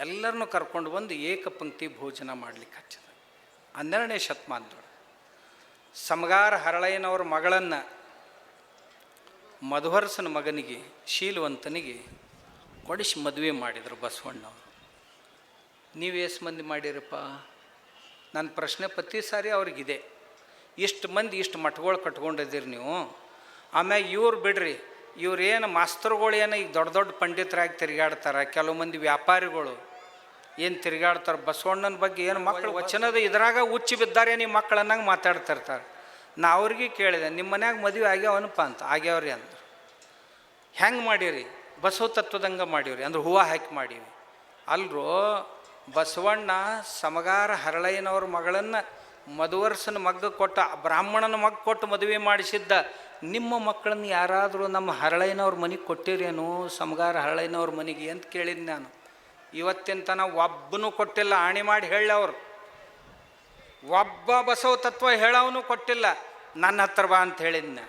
ಎಲ್ಲರನ್ನೂ ಕರ್ಕೊಂಡು ಬಂದು ಏಕಪಂಕ್ತಿ ಭೋಜನ ಮಾಡಲಿಕ್ಕೆ ಹಚ್ಚಿದ 12ನೇ ಶತಮಾನದೊಳಗೆ. ಸಮಗಾರ ಹರಳಯ್ಯನವ್ರ ಮಗಳನ್ನು ಮಧುವರಸನ ಮಗನಿಗೆ, ಶೀಲವಂತನಿಗೆ ಕೊಡಿಸಿ ಮದುವೆ ಮಾಡಿದರು ಬಸವಣ್ಣವರು. ನೀವು ಎಷ್ಟು ಮಂದಿ ಮಾಡಿರಪ್ಪ? ನನ್ನ ಪ್ರಶ್ನೆ ಪ್ರತಿ ಸಾರಿ ಅವ್ರಿಗಿದೆ. ಇಷ್ಟು ಮಂದಿ ಇಷ್ಟು ಮಠಗಳು ಕಟ್ಕೊಂಡಿದ್ದೀರಿ ನೀವು. ಆಮ್ಯಾಗ ಇವ್ರು ಬಿಡ್ರಿ, ಇವ್ರೇನು ಮಾಸ್ತರುಗಳು ಏನು ಈಗ ದೊಡ್ಡ ದೊಡ್ಡ ಪಂಡಿತರಾಗಿ ತಿರುಗಾಡ್ತಾರೆ, ಕೆಲವು ಮಂದಿ ವ್ಯಾಪಾರಿಗಳು ಏನು ತಿರುಗಾಡ್ತಾರೆ. ಬಸವಣ್ಣನ ಬಗ್ಗೆ ಏನು ಮಕ್ಕಳು ವಚನದ ಇದ್ರಾಗ ಹುಚ್ಚಿ ಬಿದ್ದಾರೆ ನೀವು ಮಕ್ಕಳು ಅನ್ನಂಗೆ ಮಾತಾಡ್ತಿರ್ತಾರೆ. ನಾ ಅವ್ರಿಗೆ ಕೇಳಿದೆ, ನಿಮ್ಮ ಮನ್ಯಾಗ ಮದುವೆ ಆಗ್ಯಾವನಪ್ಪ ಅಂತ. ಆಗ್ಯಾವ್ರಿ ಅಂದರು. ಹೆಂಗೆ ಮಾಡೀರಿ? ಬಸವ ತತ್ವದಂಗೆ ಮಾಡೀವ್ರಿ ಅಂದ್ರೆ ಹೂವು ಹಾಕಿ ಮಾಡೀವಿ. ಅಲ್ರೋ, ಬಸವಣ್ಣ ಸಮಗಾರ ಹರಳಯ್ಯನವ್ರ ಮಗಳನ್ನು ಮಧುವರಸನ ಮಗ್ಗ ಕೊಟ್ಟ, ಬ್ರಾಹ್ಮಣನ ಮಗ್ಗ ಕೊಟ್ಟು ಮದುವೆ ಮಾಡಿಸಿದ್ದ. ನಿಮ್ಮ ಮಕ್ಕಳನ್ನು ಯಾರಾದರೂ ನಮ್ಮ ಹರಳಯ್ಯನವ್ರ ಮನೆಗೆ ಕೊಟ್ಟಿರೇನು, ಸಮಗಾರ ಹರಳಯ್ಯನವ್ರ ಮನೆಗೆ ಅಂತ ಕೇಳಿದ್ದು ನಾನು. ಇವತ್ತಿನ ತನಕ ಒಬ್ಬನೂ ಕೊಟ್ಟಿಲ್ಲ. ಆಣಿ ಮಾಡಿ ಹೇಳಿ ಅವ್ರು, ಒಬ್ಬ ಬಸವ ತತ್ವ ಹೇಳವನು ಕೊಟ್ಟಿಲ್ಲ. ನನ್ನ ಹತ್ರ ಬಾ ಅಂತ ಹೇಳಿದ್ನ.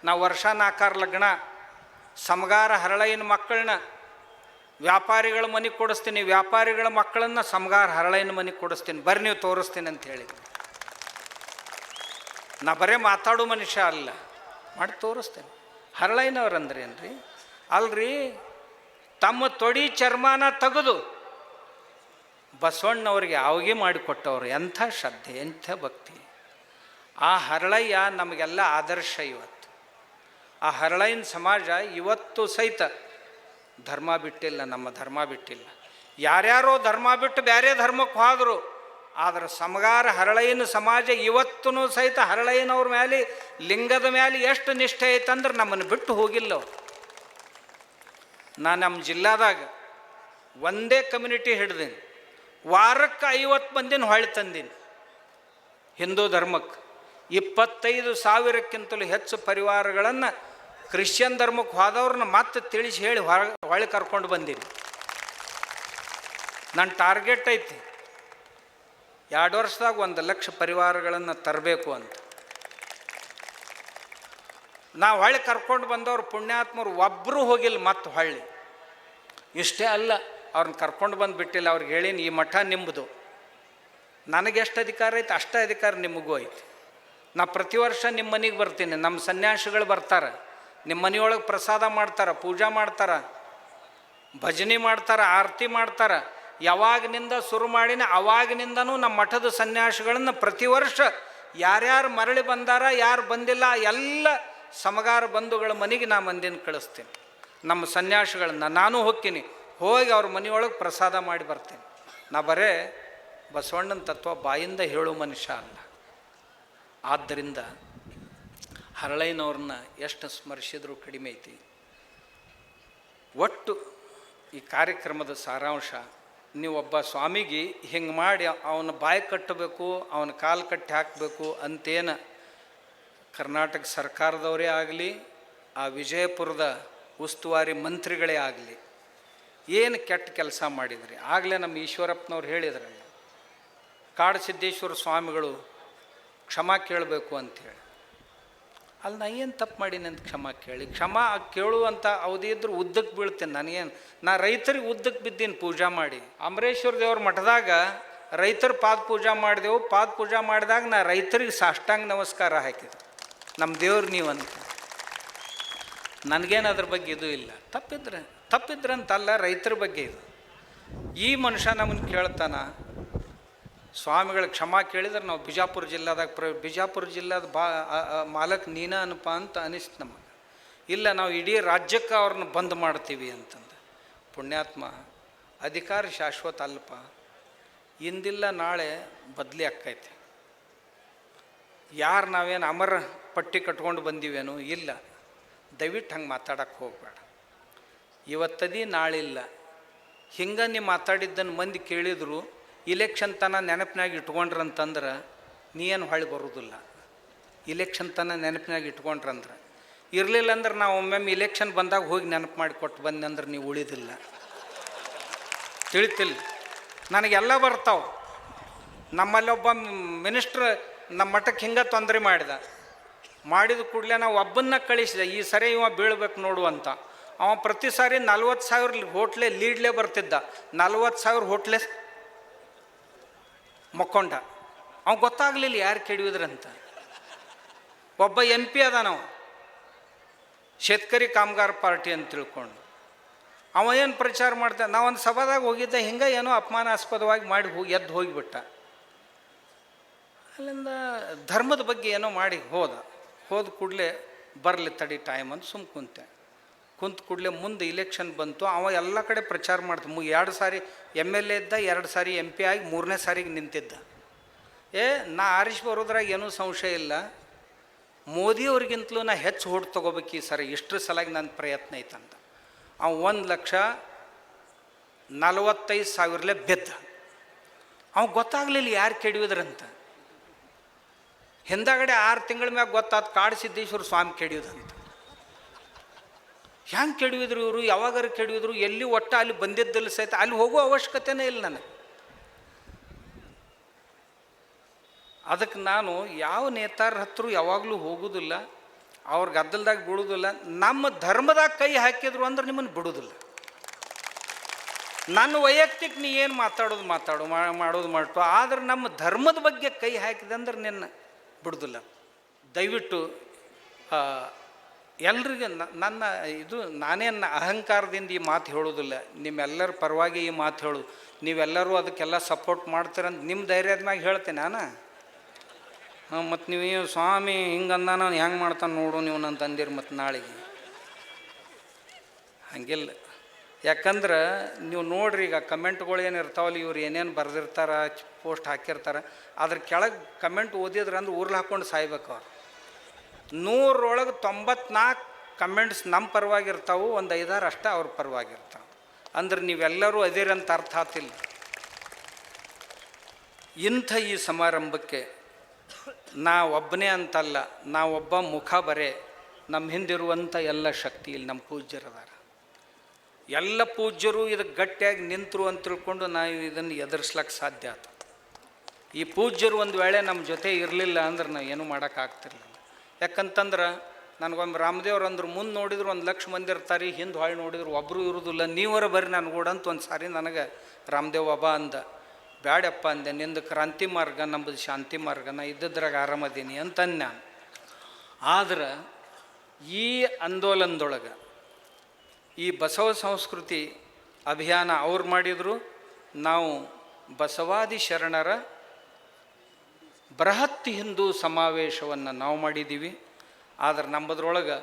ನಾ ವರ್ಷ 4 ಲಗ್ನ, ಸಮಗಾರ ಹರಳೈನ ಮಕ್ಕಳನ್ನ ವ್ಯಾಪಾರಿಗಳ ಮನೆಗೆ ಕೊಡಿಸ್ತೀನಿ, ವ್ಯಾಪಾರಿಗಳ ಮಕ್ಕಳನ್ನ ಸಮಗಾರ ಹರಳೈನ ಮನೆಗೆ ಕೊಡಿಸ್ತೀನಿ, ಬರ್ರಿ ನೀವು ತೋರಿಸ್ತೀನಿ ಅಂತ ಹೇಳಿದ್ನಿ. ನಾ ಬರೇ ಮಾತಾಡೋ ಮನುಷ್ಯ ಅಲ್ಲ, ಮಾಡಿ ತೋರಿಸ್ತೇನೆ. ಹರಳೈನವ್ರು ಅಂದ್ರೆ ಏನ್ರಿ? ಅಲ್ರಿ, ತಮ್ಮ ತೊಡಿ ಚರ್ಮನ ತೆಗೆದು ಬಸವಣ್ಣವ್ರಿಗೆ ಆವಿಗೆ ಮಾಡಿಕೊಟ್ಟವ್ರು. ಎಂಥ ಶ್ರದ್ಧೆ, ಎಂಥ ಭಕ್ತಿ. ಆ ಹರಳಯ್ಯ ನಮಗೆಲ್ಲ ಆದರ್ಶ. ಇವತ್ತು ಆ ಹರಳೈನ ಸಮಾಜ ಇವತ್ತು ಸಹಿತ ಧರ್ಮ ಬಿಟ್ಟಿಲ್ಲ, ನಮ್ಮ ಧರ್ಮ ಬಿಟ್ಟಿಲ್ಲ. ಯಾರ್ಯಾರೋ ಧರ್ಮ ಬಿಟ್ಟು ಬೇರೆ ಧರ್ಮಕ್ಕೆ ಹೋದರು, ಆದರೆ ಸಮಗಾರ ಹರಳೈನ ಸಮಾಜ ಇವತ್ತೂ ಸಹಿತ ಹರಳೈನವ್ರ ಮೇಲೆ, ಲಿಂಗದ ಮೇಲೆ ಎಷ್ಟು ನಿಷ್ಠೆ ಐತಂದ್ರೆ ನಮ್ಮನ್ನು ಬಿಟ್ಟು ಹೋಗಿಲ್ಲ ಅವ್ರು. ನಮ್ಮ ಜಿಲ್ಲಾದಾಗ ಒಂದೇ ಕಮ್ಯುನಿಟಿ ಹಿಡ್ದೀನಿ, ವಾರಕ್ಕೆ 50 ಮಂದಿನ ಹೊಳ್ಳಿ ತಂದೀನಿ. ಹಿಂದೂ ಧರ್ಮಕ್ಕೆ 25,000ಕ್ಕಿಂತಲೂ ಹೆಚ್ಚು ಪರಿವಾರಗಳನ್ನು ಕ್ರಿಶ್ಚಿಯನ್ ಧರ್ಮಕ್ಕೆ ಹೋದವ್ರನ್ನ ಮತ್ತೆ ತಿಳಿಸಿ ಹೇಳಿ ಹೊಳ್ಳಿ ಕರ್ಕೊಂಡು ಬಂದೀನಿ. ನನ್ನ ಟಾರ್ಗೆಟ್ ಐತಿ 2 ವರ್ಷದಾಗ 1 ಲಕ್ಷ ಪರಿವಾರಗಳನ್ನು ತರಬೇಕು ಅಂತ. ನಾವು ಹೊಳ್ಳಿ ಕರ್ಕೊಂಡು ಬಂದವ್ರು ಪುಣ್ಯಾತ್ಮರು ಒಬ್ಬರೂ ಹೋಗಿಲ್ಲ ಮತ್ತೆ ಹೊಳ್ಳಿ. ಇಷ್ಟೇ ಅಲ್ಲ, ಅವ್ರನ್ನ ಕರ್ಕೊಂಡು ಬಂದು ಬಿಟ್ಟಿಲ್ಲ. ಅವ್ರಿಗೆ ಹೇಳೀನಿ, ಈ ಮಠ ನಿಮ್ಮದು, ನನಗೆ ಎಷ್ಟು ಅಧಿಕಾರ ಐತೆ ಅಷ್ಟೇ ಅಧಿಕಾರ ನಿಮಗೂ ಐತಿ. ನಾ ಪ್ರತಿ ವರ್ಷ ನಿಮ್ಮ ಮನೆಗೆ ಬರ್ತೀನಿ, ನಮ್ಮ ಸನ್ಯಾಸಿಗಳು ಬರ್ತಾರೆ, ನಿಮ್ಮ ಮನೆಯೊಳಗೆ ಪ್ರಸಾದ ಮಾಡ್ತಾರೆ, ಪೂಜಾ ಮಾಡ್ತಾರೆ, ಭಜನೆ ಮಾಡ್ತಾರೆ, ಆರತಿ ಮಾಡ್ತಾರೆ. ಯಾವಾಗಿನಿಂದ ಶುರು ಮಾಡಿನ ಅವಾಗಿನಿಂದನೂ ನಮ್ಮ ಮಠದ ಸನ್ಯಾಸಿಗಳನ್ನು ಪ್ರತಿ ವರ್ಷ ಯಾರ್ಯಾರು ಮರಳಿ ಬಂದಾರ, ಯಾರು ಬಂದಿಲ್ಲ, ಎಲ್ಲ ಸಮಗಾರ ಬಂಧುಗಳ ಮನೆಗೆ ನಾ ಮಂದಿನ ಕಳಿಸ್ತೀನಿ. ನಮ್ಮ ಸನ್ಯಾಸಿಗಳನ್ನ ನಾನು ಹೋಗ್ತೀನಿ, ಹೋಗಿ ಅವ್ರ ಮನೆಯೊಳಗೆ ಪ್ರಸಾದ ಮಾಡಿ ಬರ್ತೀನಿ. ನಾ ಬರೇ ಬಸವಣ್ಣನ ತತ್ವ ಬಾಯಿಂದ ಹೇಳೋ ಮನುಷ್ಯ ಅಲ್ಲ. ಆದ್ದರಿಂದ ಹರಳೈನವ್ರನ್ನ ಎಷ್ಟು ಸ್ಮರಿಸಿದ್ರೂ ಕಡಿಮೆ ಐತಿ. ಒಟ್ಟು ಈ ಕಾರ್ಯಕ್ರಮದ ಸಾರಾಂಶ, ನೀವೊಬ್ಬ ಸ್ವಾಮಿಗೆ ಹಿಂಗೆ ಮಾಡಿ ಅವನ ಬಾಯಿ ಕಟ್ಟಬೇಕು, ಅವನ ಕಾಲು ಕಟ್ಟಿ ಹಾಕಬೇಕು ಅಂತೇನು ಕರ್ನಾಟಕ ಸರ್ಕಾರದವರೇ ಆಗಲಿ, ಆ ವಿಜಯಪುರದ ಉಸ್ತುವಾರಿ ಮಂತ್ರಿಗಳೇ ಆಗಲಿ ಏನು ಕೆಟ್ಟ ಕೆಲಸ ಮಾಡಿದ್ರಿ. ಆಗಲೇ ನಮ್ಮ ಈಶ್ವರಪ್ಪನವ್ರು ಹೇಳಿದ್ರಲ್ಲ, ಕಾಡಸಿದ್ದೇಶ್ವರ ಸ್ವಾಮಿಗಳು ಕ್ಷಮಾ ಕೇಳಬೇಕು ಅಂಥೇಳಿ. ಅಲ್ಲಿ ನಾ ಏನು ತಪ್ಪು ಮಾಡೀನಿ ಅಂತ ಕ್ಷಮಾ ಕೇಳಿ, ಕ್ಷಮಾ ಕೇಳುವಂಥ ಅವಧಿ ಇದ್ರೂ ಉದ್ದಕ್ಕೆ ಬೀಳ್ತೀನಿ. ನನಗೇನು, ನಾ ರೈತರಿಗೆ ಉದ್ದಕ್ಕೆ ಬಿದ್ದೀನಿ ಪೂಜಾ ಮಾಡಿ. ಅಮರೇಶ್ವರ ದೇವ್ರ ಮಠದಾಗ ರೈತರ ಪಾದ ಪೂಜಾ ಮಾಡಿದೆವು. ಪಾದ ಪೂಜಾ ಮಾಡಿದಾಗ ನಾ ರೈತರಿಗೆ ಸಾಷ್ಟಾಂಗ ನಮಸ್ಕಾರ ಹಾಕಿದೆ, ನಮ್ಮ ದೇವ್ರು ನೀವಂತ. ನನಗೇನು ಅದ್ರ ಬಗ್ಗೆ ಇದು ಇಲ್ಲ. ತಪ್ಪಿದ್ರಂತಲ್ಲ, ರೈತರ ಬಗ್ಗೆ ಇದು. ಈ ಮನುಷ್ಯ ನಮ್ಮನ್ನು ಕೇಳ್ತಾನ, ಸ್ವಾಮಿಗಳ ಕ್ಷಮಾ ಕೇಳಿದ್ರೆ ನಾವು ಬಿಜಾಪುರ ಜಿಲ್ಲಾದಾಗ ಬಿಜಾಪುರ ಜಿಲ್ಲಾದ ಮಾಲಕ್ ನೀನ ಅನಪ್ಪ ಅಂತ ಅನಿಸ್ತು ನಮಗೆ. ಇಲ್ಲ, ನಾವು ಇಡೀ ರಾಜ್ಯಕ್ಕೆ ಅವ್ರನ್ನ ಬಂದ್ ಮಾಡ್ತೀವಿ ಅಂತಂದು. ಪುಣ್ಯಾತ್ಮ, ಅಧಿಕಾರ ಶಾಶ್ವತ ಅಲ್ಪ, ಇಂದಿಲ್ಲ ನಾಳೆ ಬದಲಿ ಆಕ್ಕೈತೆ. ಯಾರು ನಾವೇನು ಅಮರ ಪಟ್ಟಿ ಕಟ್ಕೊಂಡು ಬಂದೀವೇನೋ ಇಲ್ಲ. ದಯವಿಟ್ಟು ಹಂಗೆ ಮಾತಾಡೋಕ್ಕೆ ಹೋಗಬೇಡ. ಇವತ್ತದಿ ನಾಳಿಲ್ಲ. ಹಿಂಗೆ ನೀವು ಮಾತಾಡಿದ್ದನ್ನು ಮಂದಿ ಕೇಳಿದ್ರು ಇಲೆಕ್ಷನ್ ತನ ನೆನಪಿನಾಗ ಇಟ್ಕೊಂಡ್ರಂತಂದ್ರೆ ನೀ ಏನು ಹೊಳ್ಳಿ ಬರೋದಿಲ್ಲ. ಇಲೆಕ್ಷನ್ ತನ ನೆನಪಿನಾಗ ಇಟ್ಕೊಂಡ್ರಂದ್ರೆ ಇರಲಿಲ್ಲ ಅಂದ್ರೆ ನಾವು ಒಮ್ಮೊಮ್ಮೆ ಇಲೆಕ್ಷನ್ ಬಂದಾಗ ಹೋಗಿ ನೆನಪು ಮಾಡಿ ಕೊಟ್ಟು ಬಂದೆ ಅಂದ್ರೆ ನೀವು ಉಳಿದಿಲ್ಲ. ತಿಳಿತಿಲ್ಲ, ನನಗೆಲ್ಲ ಬರ್ತಾವೆ. ನಮ್ಮಲ್ಲಿ ಒಬ್ಬ ಮಿನಿಸ್ಟ್ರ್ ನಮ್ಮ ಮಠಕ್ಕೆ ಹಿಂಗೆ ತೊಂದರೆ ಮಾಡಿದ ಕೂಡಲೇ ನಾವು ಒಬ್ಬನ್ನ ಕಳಿಸಿದೆ, ಈ ಸರಿ ಇವ ಬೀಳ್ಬೇಕು ನೋಡು ಅಂತ. ಅವ ಪ್ರತಿ ಸಾರಿ 40,000 ಹೋಟ್ಲೆ ಲೀಡ್ಲೇ ಬರ್ತಿದ್ದ. 40,000 ಹೋಟ್ಲೆ ಮಕ್ಕೊಂಡ. ಅವ ಗೊತ್ತಾಗಲಿಲ್ಲ ಯಾರು ಕೆಡಿಯೋದ್ರಂತ. ಒಬ್ಬ MP ಅದ, ನಾವು ಶೇತಕರಿ ಕಾಮಗಾರ ಪಾರ್ಟಿ ಅಂತ ತಿಳ್ಕೊಂಡು ಅವ ಏನು ಪ್ರಚಾರ ಮಾಡ್ತಾನೆ. ನಾವೊಂದು ಸಭಾದಾಗ ಹೋಗಿದ್ದೆ, ಹಿಂಗೆ ಏನೋ ಅಪಮಾನಾಸ್ಪದವಾಗಿ ಮಾಡಿ ಎದ್ದು ಹೋಗಿಬಿಟ್ಟ. ಅಲ್ಲಿಂದ ಧರ್ಮದ ಬಗ್ಗೆ ಏನೋ ಮಾಡಿ ಹೋದ ಕೂಡಲೇ ಬರಲಿ ತಡಿ ಟೈಮ್ ಅಂತ ಕುಂತ ಕೂಡಲೇ ಮುಂದೆ ಇಲೆಕ್ಷನ್ ಬಂತು. ಅವ ಎಲ್ಲ ಕಡೆ ಪ್ರಚಾರ ಮಾಡ್ತಾನೆ. 2 ಸಾರಿ MLA ಇದ್ದ, 2 ಸಾರಿ MP ಆಗಿ 3ನೇ ಸಾರಿಗೆ ನಿಂತಿದ್ದ. ನಾ ಆರಿಸಿ ಬರೋದ್ರಾಗ ಏನೂ ಸಂಶಯ ಇಲ್ಲ, ಮೋದಿಯವ್ರಿಗಿಂತಲೂ ನಾ ಹೆಚ್ಚು ಓಟ್ ತೊಗೋಬೇಕು ಈ ಸರಿ, ಇಷ್ಟರ ಸಲಾಗಿ ನನ್ನ ಪ್ರಯತ್ನ ಐತಂತ. ಅವ 1,45,000 ಬೆದ್ದ. ಅವ ಗೊತ್ತಾಗಲಿಲ್ಲ ಯಾರು ಕೆಡಿಯೋದ್ರಂತ. ಹಿಂದಾಗಡೆ 6 ತಿಂಗಳ ಮ್ಯಾಗ ಗೊತ್ತಾದ ಕಾಡಸಿದ್ದೇಶ್ವರ ಸ್ವಾಮಿ ಕೆಡಿಯೋದಂತ. ಹ್ಯಾಂಗೆ ಕೆಡವಿದ್ರು ಇವರು, ಯಾವಾಗಾರು ಕೆಡವಿದ್ರು, ಎಲ್ಲಿ ಒಟ್ಟು ಅಲ್ಲಿ ಬಂದಿದ್ದಿಲ್ಲ ಸಹಿತ ಅಲ್ಲಿ ಹೋಗೋ ಅವಶ್ಯಕತೆನೇ ಇಲ್ಲ ನನಗೆ. ಅದಕ್ಕೆ ನಾನು ಯಾವ ನೇತಾರ ಹತ್ರ ಯಾವಾಗಲೂ ಹೋಗೋದಿಲ್ಲ, ಅವ್ರ ಗದ್ದಲ್ದಾಗ ಬಿಡೋದಿಲ್ಲ. ನಮ್ಮ ಧರ್ಮದಾಗ ಕೈ ಹಾಕಿದ್ರು ಅಂದ್ರೆ ನಿಮ್ಮನ್ನು ಬಿಡೋದಿಲ್ಲ. ನನ್ನ ವೈಯಕ್ತಿಕ ನೀ ಏನು ಮಾತಾಡೋದು ಮಾಡೋದು ಮಾಡ್ತು, ಆದ್ರೆ ನಮ್ಮ ಧರ್ಮದ ಬಗ್ಗೆ ಕೈ ಹಾಕಿದೆ ಅಂದ್ರೆ ನಿನ್ನ ಬಿಡೋದಿಲ್ಲ. ದಯವಿಟ್ಟು ಎಲ್ರಿಗೆ ನನ್ನ ಇದು ನಾನೇನು ಅಹಂಕಾರದಿಂದ ಈ ಮಾತು ಹೇಳೋದಿಲ್ಲ, ನಿಮ್ಮೆಲ್ಲರ ಪರವಾಗಿ ಈ ಮಾತು ಹೇಳೋದು. ನೀವೆಲ್ಲರೂ ಅದಕ್ಕೆಲ್ಲ ಸಪೋರ್ಟ್ ಮಾಡ್ತೀರಂತ ನಿಮ್ಮ ಧೈರ್ಯದ ಮ್ಯಾಗ ಹೇಳ್ತೇನೆ ನಾನು. ಮತ್ತು ನೀವು ಸ್ವಾಮಿ ಹಿಂಗಂದ ನಾನು ಹೆಂಗೆ ಮಾಡ್ತಾನೆ ನೋಡು ನೀವು ನನ್ನ ತಂದಿರಿ ಮತ್ತು ನಾಳೆಗೆ ಹಂಗಿಲ್ಲ. ಯಾಕಂದ್ರೆ ನೀವು ನೋಡ್ರಿ, ಈಗ ಕಮೆಂಟ್ಗಳು ಏನು ಇರ್ತಾವಲ್ಲ, ಇವ್ರು ಏನೇನು ಬರೆದಿರ್ತಾರೆ, ಪೋಸ್ಟ್ ಹಾಕಿರ್ತಾರೆ, ಅದ್ರ ಕೆಳಗೆ ಕಮೆಂಟ್ ಓದಿದ್ರೆ ಅಂದ್ರೆ ಊರ್ಲಿ ಹಾಕ್ಕೊಂಡು ಸಾಯ್ಬೇಕು. ಅವ್ರು 100 94 ಕಮೆಂಟ್ಸ್ ನಮ್ಮ ಪರವಾಗಿರ್ತಾವೆ, ಒಂದು 5-6 ಅಷ್ಟೇ ಅವ್ರ ಪರವಾಗಿರ್ತಾವೆ. ಅಂದ್ರೆ ನೀವೆಲ್ಲರೂ ಅದಿರಂತ ಅರ್ಥ ಆತಿಲ್ಲ. ಇಂಥ ಈ ಸಮಾರಂಭಕ್ಕೆ ಒಬ್ಬನೇ ಅಂತಲ್ಲ, ಒಬ್ಬ ಮುಖ ಬರೇ, ನಮ್ಮ ಹಿಂದಿರುವಂಥ ಎಲ್ಲ ಶಕ್ತಿ ಇಲ್ಲಿ ನಮ್ಮ ಪೂಜ್ಯರದಾರ. ಎಲ್ಲ ಪೂಜ್ಯರು ಇದಕ್ಕೆ ಗಟ್ಟಿಯಾಗಿ ನಿಂತರು ಅಂತ ತಿಳ್ಕೊಂಡು ನಾವು ಇದನ್ನು ಎದುರಿಸ್ಲಿಕ್ಕೆ ಸಾಧ್ಯ ಆಯ್ತು. ಈ ಪೂಜ್ಯರು ಒಂದು ವೇಳೆ ನಮ್ಮ ಜೊತೆ ಇರಲಿಲ್ಲ ಅಂದ್ರೆ ನಾವು ಏನೂ ಮಾಡೋಕ್ಕಾಗ್ತಿರ್ಲಿಲ್ಲ. ಯಾಕಂತಂದ್ರೆ ನನಗೊಮ್ಮೆ ರಾಮದೇವ್ರು ಅಂದ್ರು, ಮುಂದೆ ನೋಡಿದ್ರು 1,00,000 ಮಂದಿ ಇರ್ತಾರೆ, ಹಿಂದೆ ಹೊಳ್ಳಿ ನೋಡಿದ್ರು ಒಬ್ಬರು ಇರೋದಿಲ್ಲ, ನೀವರ ಬರ್ರಿ ನನಗೂಡ ಅಂತ ಒಂದು ಸಾರಿ ನನಗೆ ರಾಮದೇವ್ ಬಾಬಾ ಅಂದ. ಬ್ಯಾಡಪ್ಪ ಅಂದೆ, ನಿಂದು ಕ್ರಾಂತಿ ಮಾರ್ಗ, ನಮ್ಮದು ಶಾಂತಿ ಮಾರ್ಗ, ನಾ ಇದ್ದದ್ರಾಗ ಆರಾಮದೀನಿ ಅಂತಂದು ನಾನು. ಆದ್ರೆ ಈ ಆಂದೋಲನದೊಳಗೆ ಈ ಬಸವ ಸಂಸ್ಕೃತಿ ಅಭಿಯಾನ ಅವ್ರು ಮಾಡಿದರು, ನಾವು ಬಸವಾದಿ ಶರಣರ ಬೃಹತ್ ಹಿಂದೂ ಸಮಾವೇಶವನ್ನು ನಾವು ಮಾಡಿದ್ದೀವಿ. ಆದ್ರೆ ನಮ್ಮದ್ರೊಳಗೆ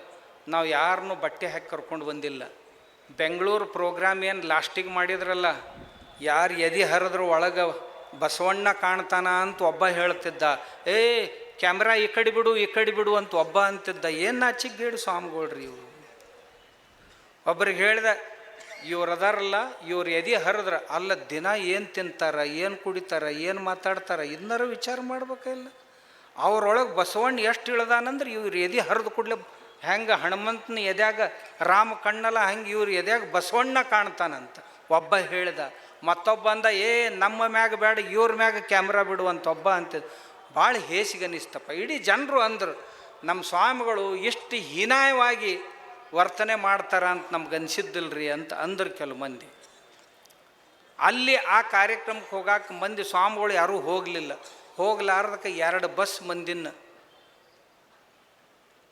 ನಾವು ಯಾರನ್ನೂ ಬಟ್ಟೆ ಹಾಕಿ ಕರ್ಕೊಂಡು ಬಂದಿಲ್ಲ. ಬೆಂಗಳೂರು ಪ್ರೋಗ್ರಾಮ್ ಏನು ಲಾಸ್ಟಿಗೆ ಮಾಡಿದ್ರಲ್ಲ, ಯಾರು ಎದೆ ಹರಿದ್ರು ಒಳಗೆ ಬಸವಣ್ಣ ಕಾಣ್ತಾನ ಅಂತ ಒಬ್ಬ ಹೇಳ್ತಿದ್ದ, ಕ್ಯಾಮ್ರಾ ಈ ಕಡೆ ಬಿಡು ಅಂತ ಒಬ್ಬ ಅಂತಿದ್ದ. ಏನು ನಾಚಿಗೇಡು ಸ್ವಾಮಿಗಳ್ರಿ ಇವರು. ಒಬ್ರಿಗೆ ಹೇಳ್ದೆ, ಇವ್ರು ಅದಾರಲ್ಲ, ಇವ್ರು ಎದೆ ಹರಿದ್ರ ಅಲ್ಲ, ದಿನ ಏನು ತಿಂತಾರೆ, ಏನು ಕುಡಿತಾರೆ, ಏನು ಮಾತಾಡ್ತಾರೆ, ಇದನ್ನಾರು ವಿಚಾರ ಮಾಡ್ಬೇಕಿಲ್ಲ. ಅವ್ರೊಳಗೆ ಬಸವಣ್ಣ ಎಷ್ಟು ಇಳ್ದಾನಂದ್ರೆ ಇವ್ರು ಎದೆ ಹರಿದು ಕೂಡಲೇ ಹೆಂಗೆ ಹನುಮಂತನ ಎದ್ಯಾಗ ರಾಮ ಕಣ್ಣಲ್ಲ ಹಂಗೆ ಇವ್ರು ಎದ್ಯಾಗ ಬಸವಣ್ಣ ಕಾಣ್ತಾನಂತ ಒಬ್ಬ ಹೇಳ್ದ. ಮತ್ತೊಬ್ಬ ಅಂದ, ನಮ್ಮ ಮ್ಯಾಗ ಬೇಡ, ಇವ್ರ ಮ್ಯಾಗ ಕ್ಯಾಮ್ರಾ ಬಿಡುವಂತ ಒಬ್ಬ ಅಂತಿದ್ದ. ಭಾಳ ಹೇಸಿಗನಿಸ್ತಪ್ಪ. ಇಡೀ ಜನರು ಅಂದರು, ನಮ್ಮ ಸ್ವಾಮಿಗಳು ಎಷ್ಟು ಹೀನಾಯವಾಗಿ ವರ್ತನೆ ಮಾಡ್ತಾರ ಅಂತ ನಮ್ಗೆ ಅನಿಸಿದ್ದಿಲ್ರಿ ಅಂತ ಅಂದರು ಕೆಲವು ಮಂದಿ. ಅಲ್ಲಿ ಆ ಕಾರ್ಯಕ್ರಮಕ್ಕೆ ಹೋಗಾಕ ಮಂದಿ ಸ್ವಾಮಿಗಳು ಯಾರೂ ಹೋಗಲಿಲ್ಲ. ಹೋಗ್ಲಾರ್ದಕ್ಕೆ 2 ಬಸ್ ಮಂದಿನ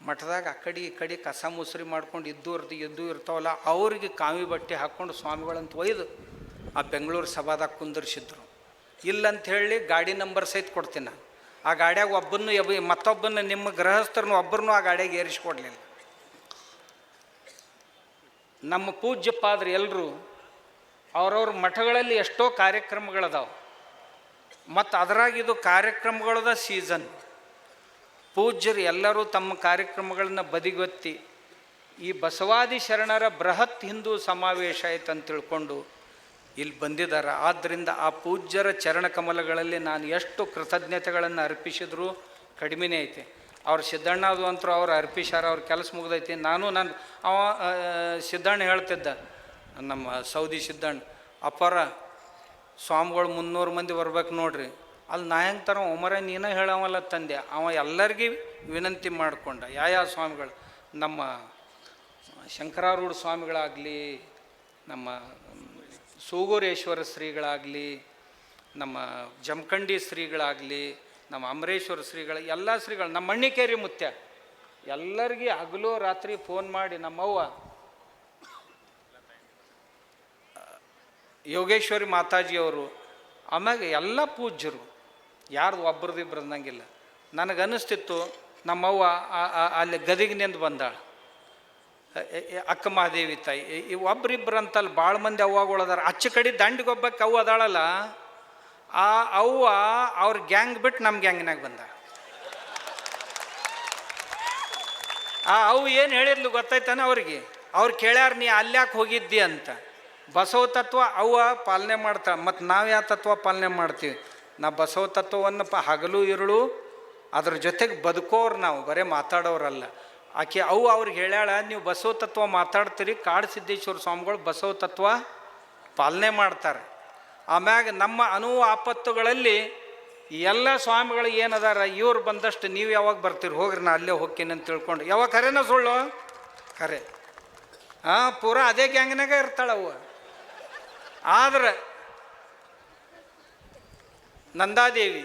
ಮಠದಾಗ ಆ ಕಡೆ ಈ ಕಡೆ ಕಸ ಮುಸ್ರಿ ಮಾಡ್ಕೊಂಡು ಇದ್ದು ಇರ್ತಾವಲ್ಲ, ಅವ್ರಿಗೆ ಕಾವಿ ಬಟ್ಟೆ ಹಾಕ್ಕೊಂಡು ಸ್ವಾಮಿಗಳಂತ ಒಯ್ದು ಆ ಬೆಂಗಳೂರು ಸಭಾದಾಗ ಕುಂದರ್ಸಿದ್ರು. ಇಲ್ಲಂತ ಹೇಳಿ ಗಾಡಿ ನಂಬರ್ ಸಹಿತ ಕೊಡ್ತೀನಿ. ಆ ಗಾಡ್ಯಾಗ ಒಬ್ಬನ್ನು ಮತ್ತೊಬ್ಬನ ನಿಮ್ಮ ಗೃಹಸ್ಥರನ್ನು ಒಬ್ಬರನ್ನೂ ಆ ಗಾಡಿಯಾಗ ಏರಿಸ್ಕೊಡ್ಲಿಲ್ಲ. ನಮ್ಮ ಪೂಜ್ಯಪಾದ್ರು ಎಲ್ಲರೂ ಅವ್ರವ್ರ ಮಠಗಳಲ್ಲಿ ಎಷ್ಟೋ ಕಾರ್ಯಕ್ರಮಗಳದಾವೆ, ಮತ್ತು ಅದರಾಗಿದು ಕಾರ್ಯಕ್ರಮಗಳದ ಸೀಸನ್. ಪೂಜ್ಯರು ಎಲ್ಲರೂ ತಮ್ಮ ಕಾರ್ಯಕ್ರಮಗಳನ್ನ ಬದಿಗೊತ್ತಿ ಈ ಬಸವಾದಿ ಶರಣರ ಬೃಹತ್ ಹಿಂದೂ ಸಮಾವೇಶ ಆಯ್ತು ಅಂತ ತಿಳ್ಕೊಂಡು ಇಲ್ಲಿ ಬಂದಿದ್ದಾರೆ. ಆದ್ದರಿಂದ ಆ ಪೂಜ್ಯರ ಚರಣಕಮಲಗಳಲ್ಲಿ ನಾನು ಎಷ್ಟು ಕೃತಜ್ಞತೆಗಳನ್ನು ಅರ್ಪಿಸಿದ್ರು ಕಡಿಮೆನೇ ಐತೆ. ಅವ್ರು ಸಿದ್ದಣ್ಣದು ಅಂತರೂ ಅವ್ರು ಅರ್ಪಿಸ್ಯಾರ, ಅವ್ರ ಕೆಲಸ ಮುಗ್ದೈತಿ. ಅವ ಸಿದ್ದಣ್ಣ ಹೇಳ್ತಿದ್ದ, ನಮ್ಮ ಸೌದಿ ಸಿದ್ದಣ್ಣ, ಅಪ್ಪರ ಸ್ವಾಮಿಗಳು 300 ಮಂದಿ ಬರ್ಬೇಕು ನೋಡ್ರಿ. ಅಲ್ಲಿ ನಾ ಹೆಂಗೆ ತರ ಒಮರ ನೀನೇ ಹೇಳವಲ್ಲ ತಂದೆ. ಅವ ಎಲ್ಲರಿಗೂ ವಿನಂತಿ ಮಾಡಿಕೊಂಡ. ಯಾವ ಸ್ವಾಮಿಗಳು, ನಮ್ಮ ಶಂಕರಾರೂಢ ಸ್ವಾಮಿಗಳಾಗಲಿ, ನಮ್ಮ ಸೂಗೂರೇಶ್ವರ ಶ್ರೀಗಳಾಗಲಿ, ನಮ್ಮ ಜಮಖಂಡಿ ಶ್ರೀಗಳಾಗಲಿ, ನಮ್ಮ ಅಮರೇಶ್ವರ ಶ್ರೀಗಳು, ಎಲ್ಲ ಶ್ರೀಗಳು, ನಮ್ಮ ಮಣ್ಣಿಕೇರಿ ಮುತ್ಯ, ಎಲ್ಲರಿಗೂ ಹಗಲು ರಾತ್ರಿ ಫೋನ್ ಮಾಡಿ, ನಮ್ಮವ್ವ ಯೋಗೇಶ್ವರಿ ಮಾತಾಜಿಯವರು, ಆಮ್ಯಾಗ ಎಲ್ಲ ಪೂಜ್ಯರು, ಯಾರ್ದು ಒಬ್ರದ್ದು ಇಬ್ಬರು ಅನ್ನಂಗಿಲ್ಲ. ನನಗನ್ನಿಸ್ತಿತ್ತು ನಮ್ಮವ್ವ ಅಲ್ಲಿ ಗದಿಗಿನಿಂದ ಬಂದಾಳು, ಅಕ್ಕ ಮಹಾದೇವಿ ತಾಯಿ. ಒಬ್ರಿಬ್ರು ಅಂತಲ್ಲಿ ಭಾಳ ಮಂದಿ ಅವ್ವಗಳು ಅದಾರ. ಅಚ್ಚ ಕಡೆ ದಂಡಿಗೊಬ್ಬಕ್ಕೆ ಅವ್ವ ಅದಾಳಲ್ಲ, ಆ ಅವ್ವ ಅವ್ರ ಗ್ಯಾಂಗ್ ಬಿಟ್ಟು ನಮ್ಮ ಗ್ಯಾಂಗ್ನಾಗ ಬಂದ. ಆ ಅವು ಏನು ಹೇಳಿದ್ಲು ಗೊತ್ತಾಯ್ತಾನೆ ಅವ್ರಿಗೆ. ಅವ್ರು ಕೇಳ್ಯಾರ, ನೀ ಅಲ್ಯಾಕೆ ಹೋಗಿದ್ದಿ ಅಂತ. ಬಸವ ತತ್ವ ಅವ್ವ ಪಾಲನೆ ಮಾಡ್ತಾಳೆ, ಮತ್ತು ನಾವು ಯಾವ ತತ್ವ ಪಾಲನೆ ಮಾಡ್ತೀವಿ? ನಾ ಬಸವ ತತ್ವವನ್ನು ಹಗಲು ಇರುಳು ಅದ್ರ ಜೊತೆಗೆ ಬದುಕೋರು ನಾವು, ಬರೀ ಮಾತಾಡೋರಲ್ಲ. ಆಕೆ ಅವ್ರಿಗೆ ಹೇಳ್ಯಾಳ, ನೀವು ಬಸವ ತತ್ವ ಮಾತಾಡ್ತೀರಿ, ಕಾಡು ಸಿದ್ದೇಶ್ವರ ಸ್ವಾಮಿಗಳು ಬಸವ ತತ್ವ ಪಾಲನೆ ಮಾಡ್ತಾರೆ. ಆಮ್ಯಾಗ ನಮ್ಮ ಆಪತ್ತುಗಳಲ್ಲಿ ಎಲ್ಲ ಸ್ವಾಮಿಗಳು ಏನದಾರ, ಇವ್ರು ಬಂದಷ್ಟು ನೀವು ಯಾವಾಗ ಬರ್ತೀರಿ, ಹೋಗ್ರಿ ನಾ ಅಲ್ಲೇ ಹೋಗ್ತೀನಿ ಅಂತ ತಿಳ್ಕೊಂಡು. ಯಾವಾಗ ಖರೇನ ಸುಳ್ಳು? ಖರೆ. ಪೂರಾ ಅದೇ ಗ್ಯಾಂಗ್ನಾಗ ಇರ್ತಾಳವು. ಆದ್ರೆ ನಂದಾದೇವಿ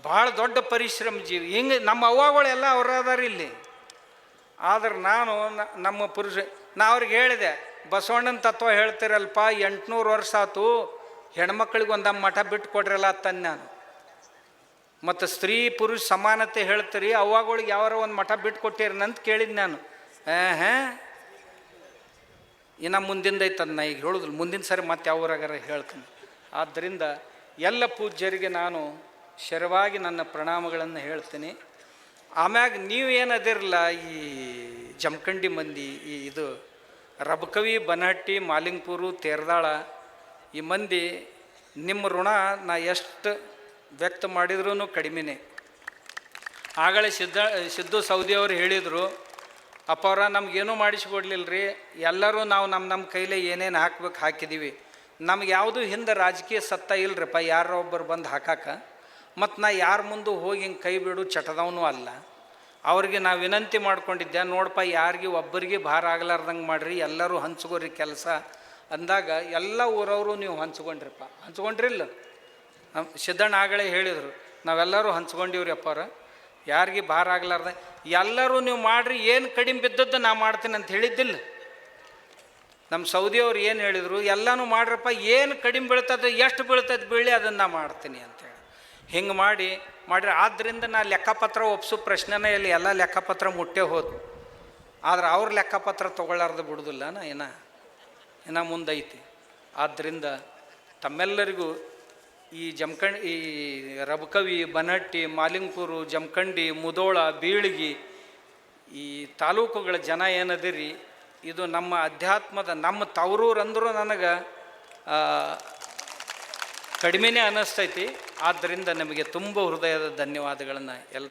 ಭಾಳ ದೊಡ್ಡ ಪರಿಶ್ರಮ ಜೀವಿ. ಹಿಂಗೆ ನಮ್ಮ ಅವ್ವಗಳೆಲ್ಲ ಅವರದಾರ ಇಲ್ಲಿ. ಆದ್ರೆ ನಾನು ನಮ್ಮ ಪುರುಷ ಅವ್ರಿಗೆ ಹೇಳಿದೆ, ಬಸವಣ್ಣನ ತತ್ವ ಹೇಳ್ತಿರಲ್ಪ, 800 ವರ್ಷ ಆತು, ಹೆಣ್ಮಕ್ಳಿಗೆ ಒಂದಮ್ಮ ಮಠ ಬಿಟ್ಟು ಕೊಡ್ರಲ್ಲ ಅತ್ತಂದು ನಾನು. ಮತ್ತು ಸ್ತ್ರೀ ಪುರುಷ ಸಮಾನತೆ ಹೇಳ್ತೀರಿ, ಅವ್ವಗಳಿಗೆ ಯಾವಾರ ಒಂದು ಮಠ ಬಿಟ್ಟು ಕೊಟ್ಟಿರನಂತ ಕೇಳಿದ್ದು ನಾನು. ಇನ್ನು ಮುಂದಿಂದ ಐತದ, ನಾ ಈಗ ಹೇಳುದಿಲ್ಲ, ಮುಂದಿನ ಸರಿ ಮತ್ತೆ ಯಾವ್ರಾಗಾರ ಹೇಳ್ತೀನಿ. ಆದ್ದರಿಂದ ಎಲ್ಲ ಪೂಜ್ಯರಿಗೆ ನಾನು ಶರವಾಗಿ ನನ್ನ ಪ್ರಣಾಮಗಳನ್ನು ಹೇಳ್ತೀನಿ. ಆಮ್ಯಾಗ ನೀವು ಏನದಿರಲ್ಲ, ಈ ಜಮಖಂಡಿ ಮಂದಿ, ಇದು ರಬಕವಿ, ಬನಹಟ್ಟಿ, ಮಾಲಿಂಗಪುರು, ತೇರದಾಳ, ಈ ಮಂದಿ ನಿಮ್ಮ ಋಣ ನಾ ಎಷ್ಟು ವ್ಯಕ್ತ ಮಾಡಿದ್ರೂ ಕಡಿಮೆನೇ. ಆಗಲೇ ಸಿದ್ದು ಸೌದಿಯವರು ಹೇಳಿದರು, ಅಪ್ಪವ್ರ ನಮಗೇನೂ ಮಾಡಿಸ್ಕೊಡ್ಲಿಲ್ಲ ರೀ, ಎಲ್ಲರೂ ನಾವು ನಮ್ಮ ಕೈಲೇ ಏನೇನು ಹಾಕ್ಬೇಕು ಹಾಕಿದ್ದೀವಿ, ನಮ್ಗೆ ಯಾವುದೂ ಹಿಂದೆ ರಾಜಕೀಯ ಸತ್ತ ಇಲ್ಲರಿಪ್ಪ, ಯಾರೋ ಒಬ್ಬರು ಬಂದು ಹಾಕಾಕ. ಮತ್ತು ನಾ ಯಾರ ಮುಂದೆ ಹೋಗಿ ಹಿಂಗೆ ಕೈ ಬಿಡು ಚಟದವನು ಅಲ್ಲ. ಅವ್ರಿಗೆ ನಾವು ವಿನಂತಿ ಮಾಡ್ಕೊಂಡಿದ್ದೆ, ನೋಡಪ್ಪ ಯಾರಿಗೆ ಒಬ್ಬರಿಗೆ ಭಾರ ಆಗ್ಲಾರ್ದಂಗೆ ಮಾಡಿರಿ, ಎಲ್ಲರೂ ಹಂಚ್ಕೋರಿ ಕೆಲಸ ಅಂದಾಗ ಎಲ್ಲ ಊರವರು ನೀವು ಹಂಚ್ಕೊಂಡ್ರಿಪ್ಪ. ಹಂಚ್ಕೊಂಡ್ರಿಲ್ಲ? ನಮ್ಮ ಸಿದ್ದಣ್ಣ ಆಗಲೇ ಹೇಳಿದರು, ನಾವೆಲ್ಲರೂ ಹಂಚ್ಕೊಂಡಿವ್ರಿ ಅಪ್ಪಾರ, ಯಾರಿಗೆ ಭಾರ ಆಗ್ಲಾರ್ದ ಎಲ್ಲರೂ ನೀವು ಮಾಡಿರಿ, ಏನು ಕಡಿಮೆ ಬಿದ್ದದ್ದು ನಾ ಮಾಡ್ತೀನಿ ಅಂತ ಹೇಳಿದ್ದಿಲ್ಲ. ನಮ್ಮ ಸೌದಿಯವ್ರು ಏನು ಹೇಳಿದರು, ಎಲ್ಲನೂ ಮಾಡ್ರಪ್ಪ, ಏನು ಕಡಿಮೆ ಬೀಳ್ತದೆ, ಎಷ್ಟು ಬೀಳ್ತದೆ ಬೀಳಿ ಅದನ್ನು ನಾ ಮಾಡ್ತೀನಿ ಅಂತೇಳಿ. ಹಿಂಗೆ ಮಾಡಿರಿ. ಆದ್ದರಿಂದ ನಾ ಲೆಕ್ಕಪತ್ರ ಒಪ್ಸೋ ಪ್ರಶ್ನೆನೇ ಇಲ್ಲಿ, ಎಲ್ಲ ಲೆಕ್ಕಪತ್ರ ಮುಟ್ಟೆ ಹೋದು. ಆದ್ರೆ ಅವ್ರ ಲೆಕ್ಕಪತ್ರ ತೊಗೊಳ್ಳಾರ್ದು ಬಿಡುದಿಲ್ಲ, ಇನ್ನು ಮುಂದೈತಿ. ಆದ್ದರಿಂದ ತಮ್ಮೆಲ್ಲರಿಗೂ ಈ ಈ ರಬಕವಿ, ಬನಹಟ್ಟಿ, ಮಾಲಿಂಗಪುರು, ಜಮಖಂಡಿ, ಮುಧೋಳ, ಬೀಳಗಿ ಈ ತಾಲೂಕುಗಳ ಜನ ಏನದಿರಿ, ಇದು ನಮ್ಮ ಅಧ್ಯಾತ್ಮದ ನಮ್ಮ ತವರೂರು ಅಂದರೂ ನನಗೆ ಕಡಿಮೆನೇ ಅನ್ನಿಸ್ತೈತಿ. ಆದ್ದರಿಂದ ನಿಮಗೆ ತುಂಬ ಹೃದಯದ ಧನ್ಯವಾದಗಳನ್ನು ಎಲ್ಲ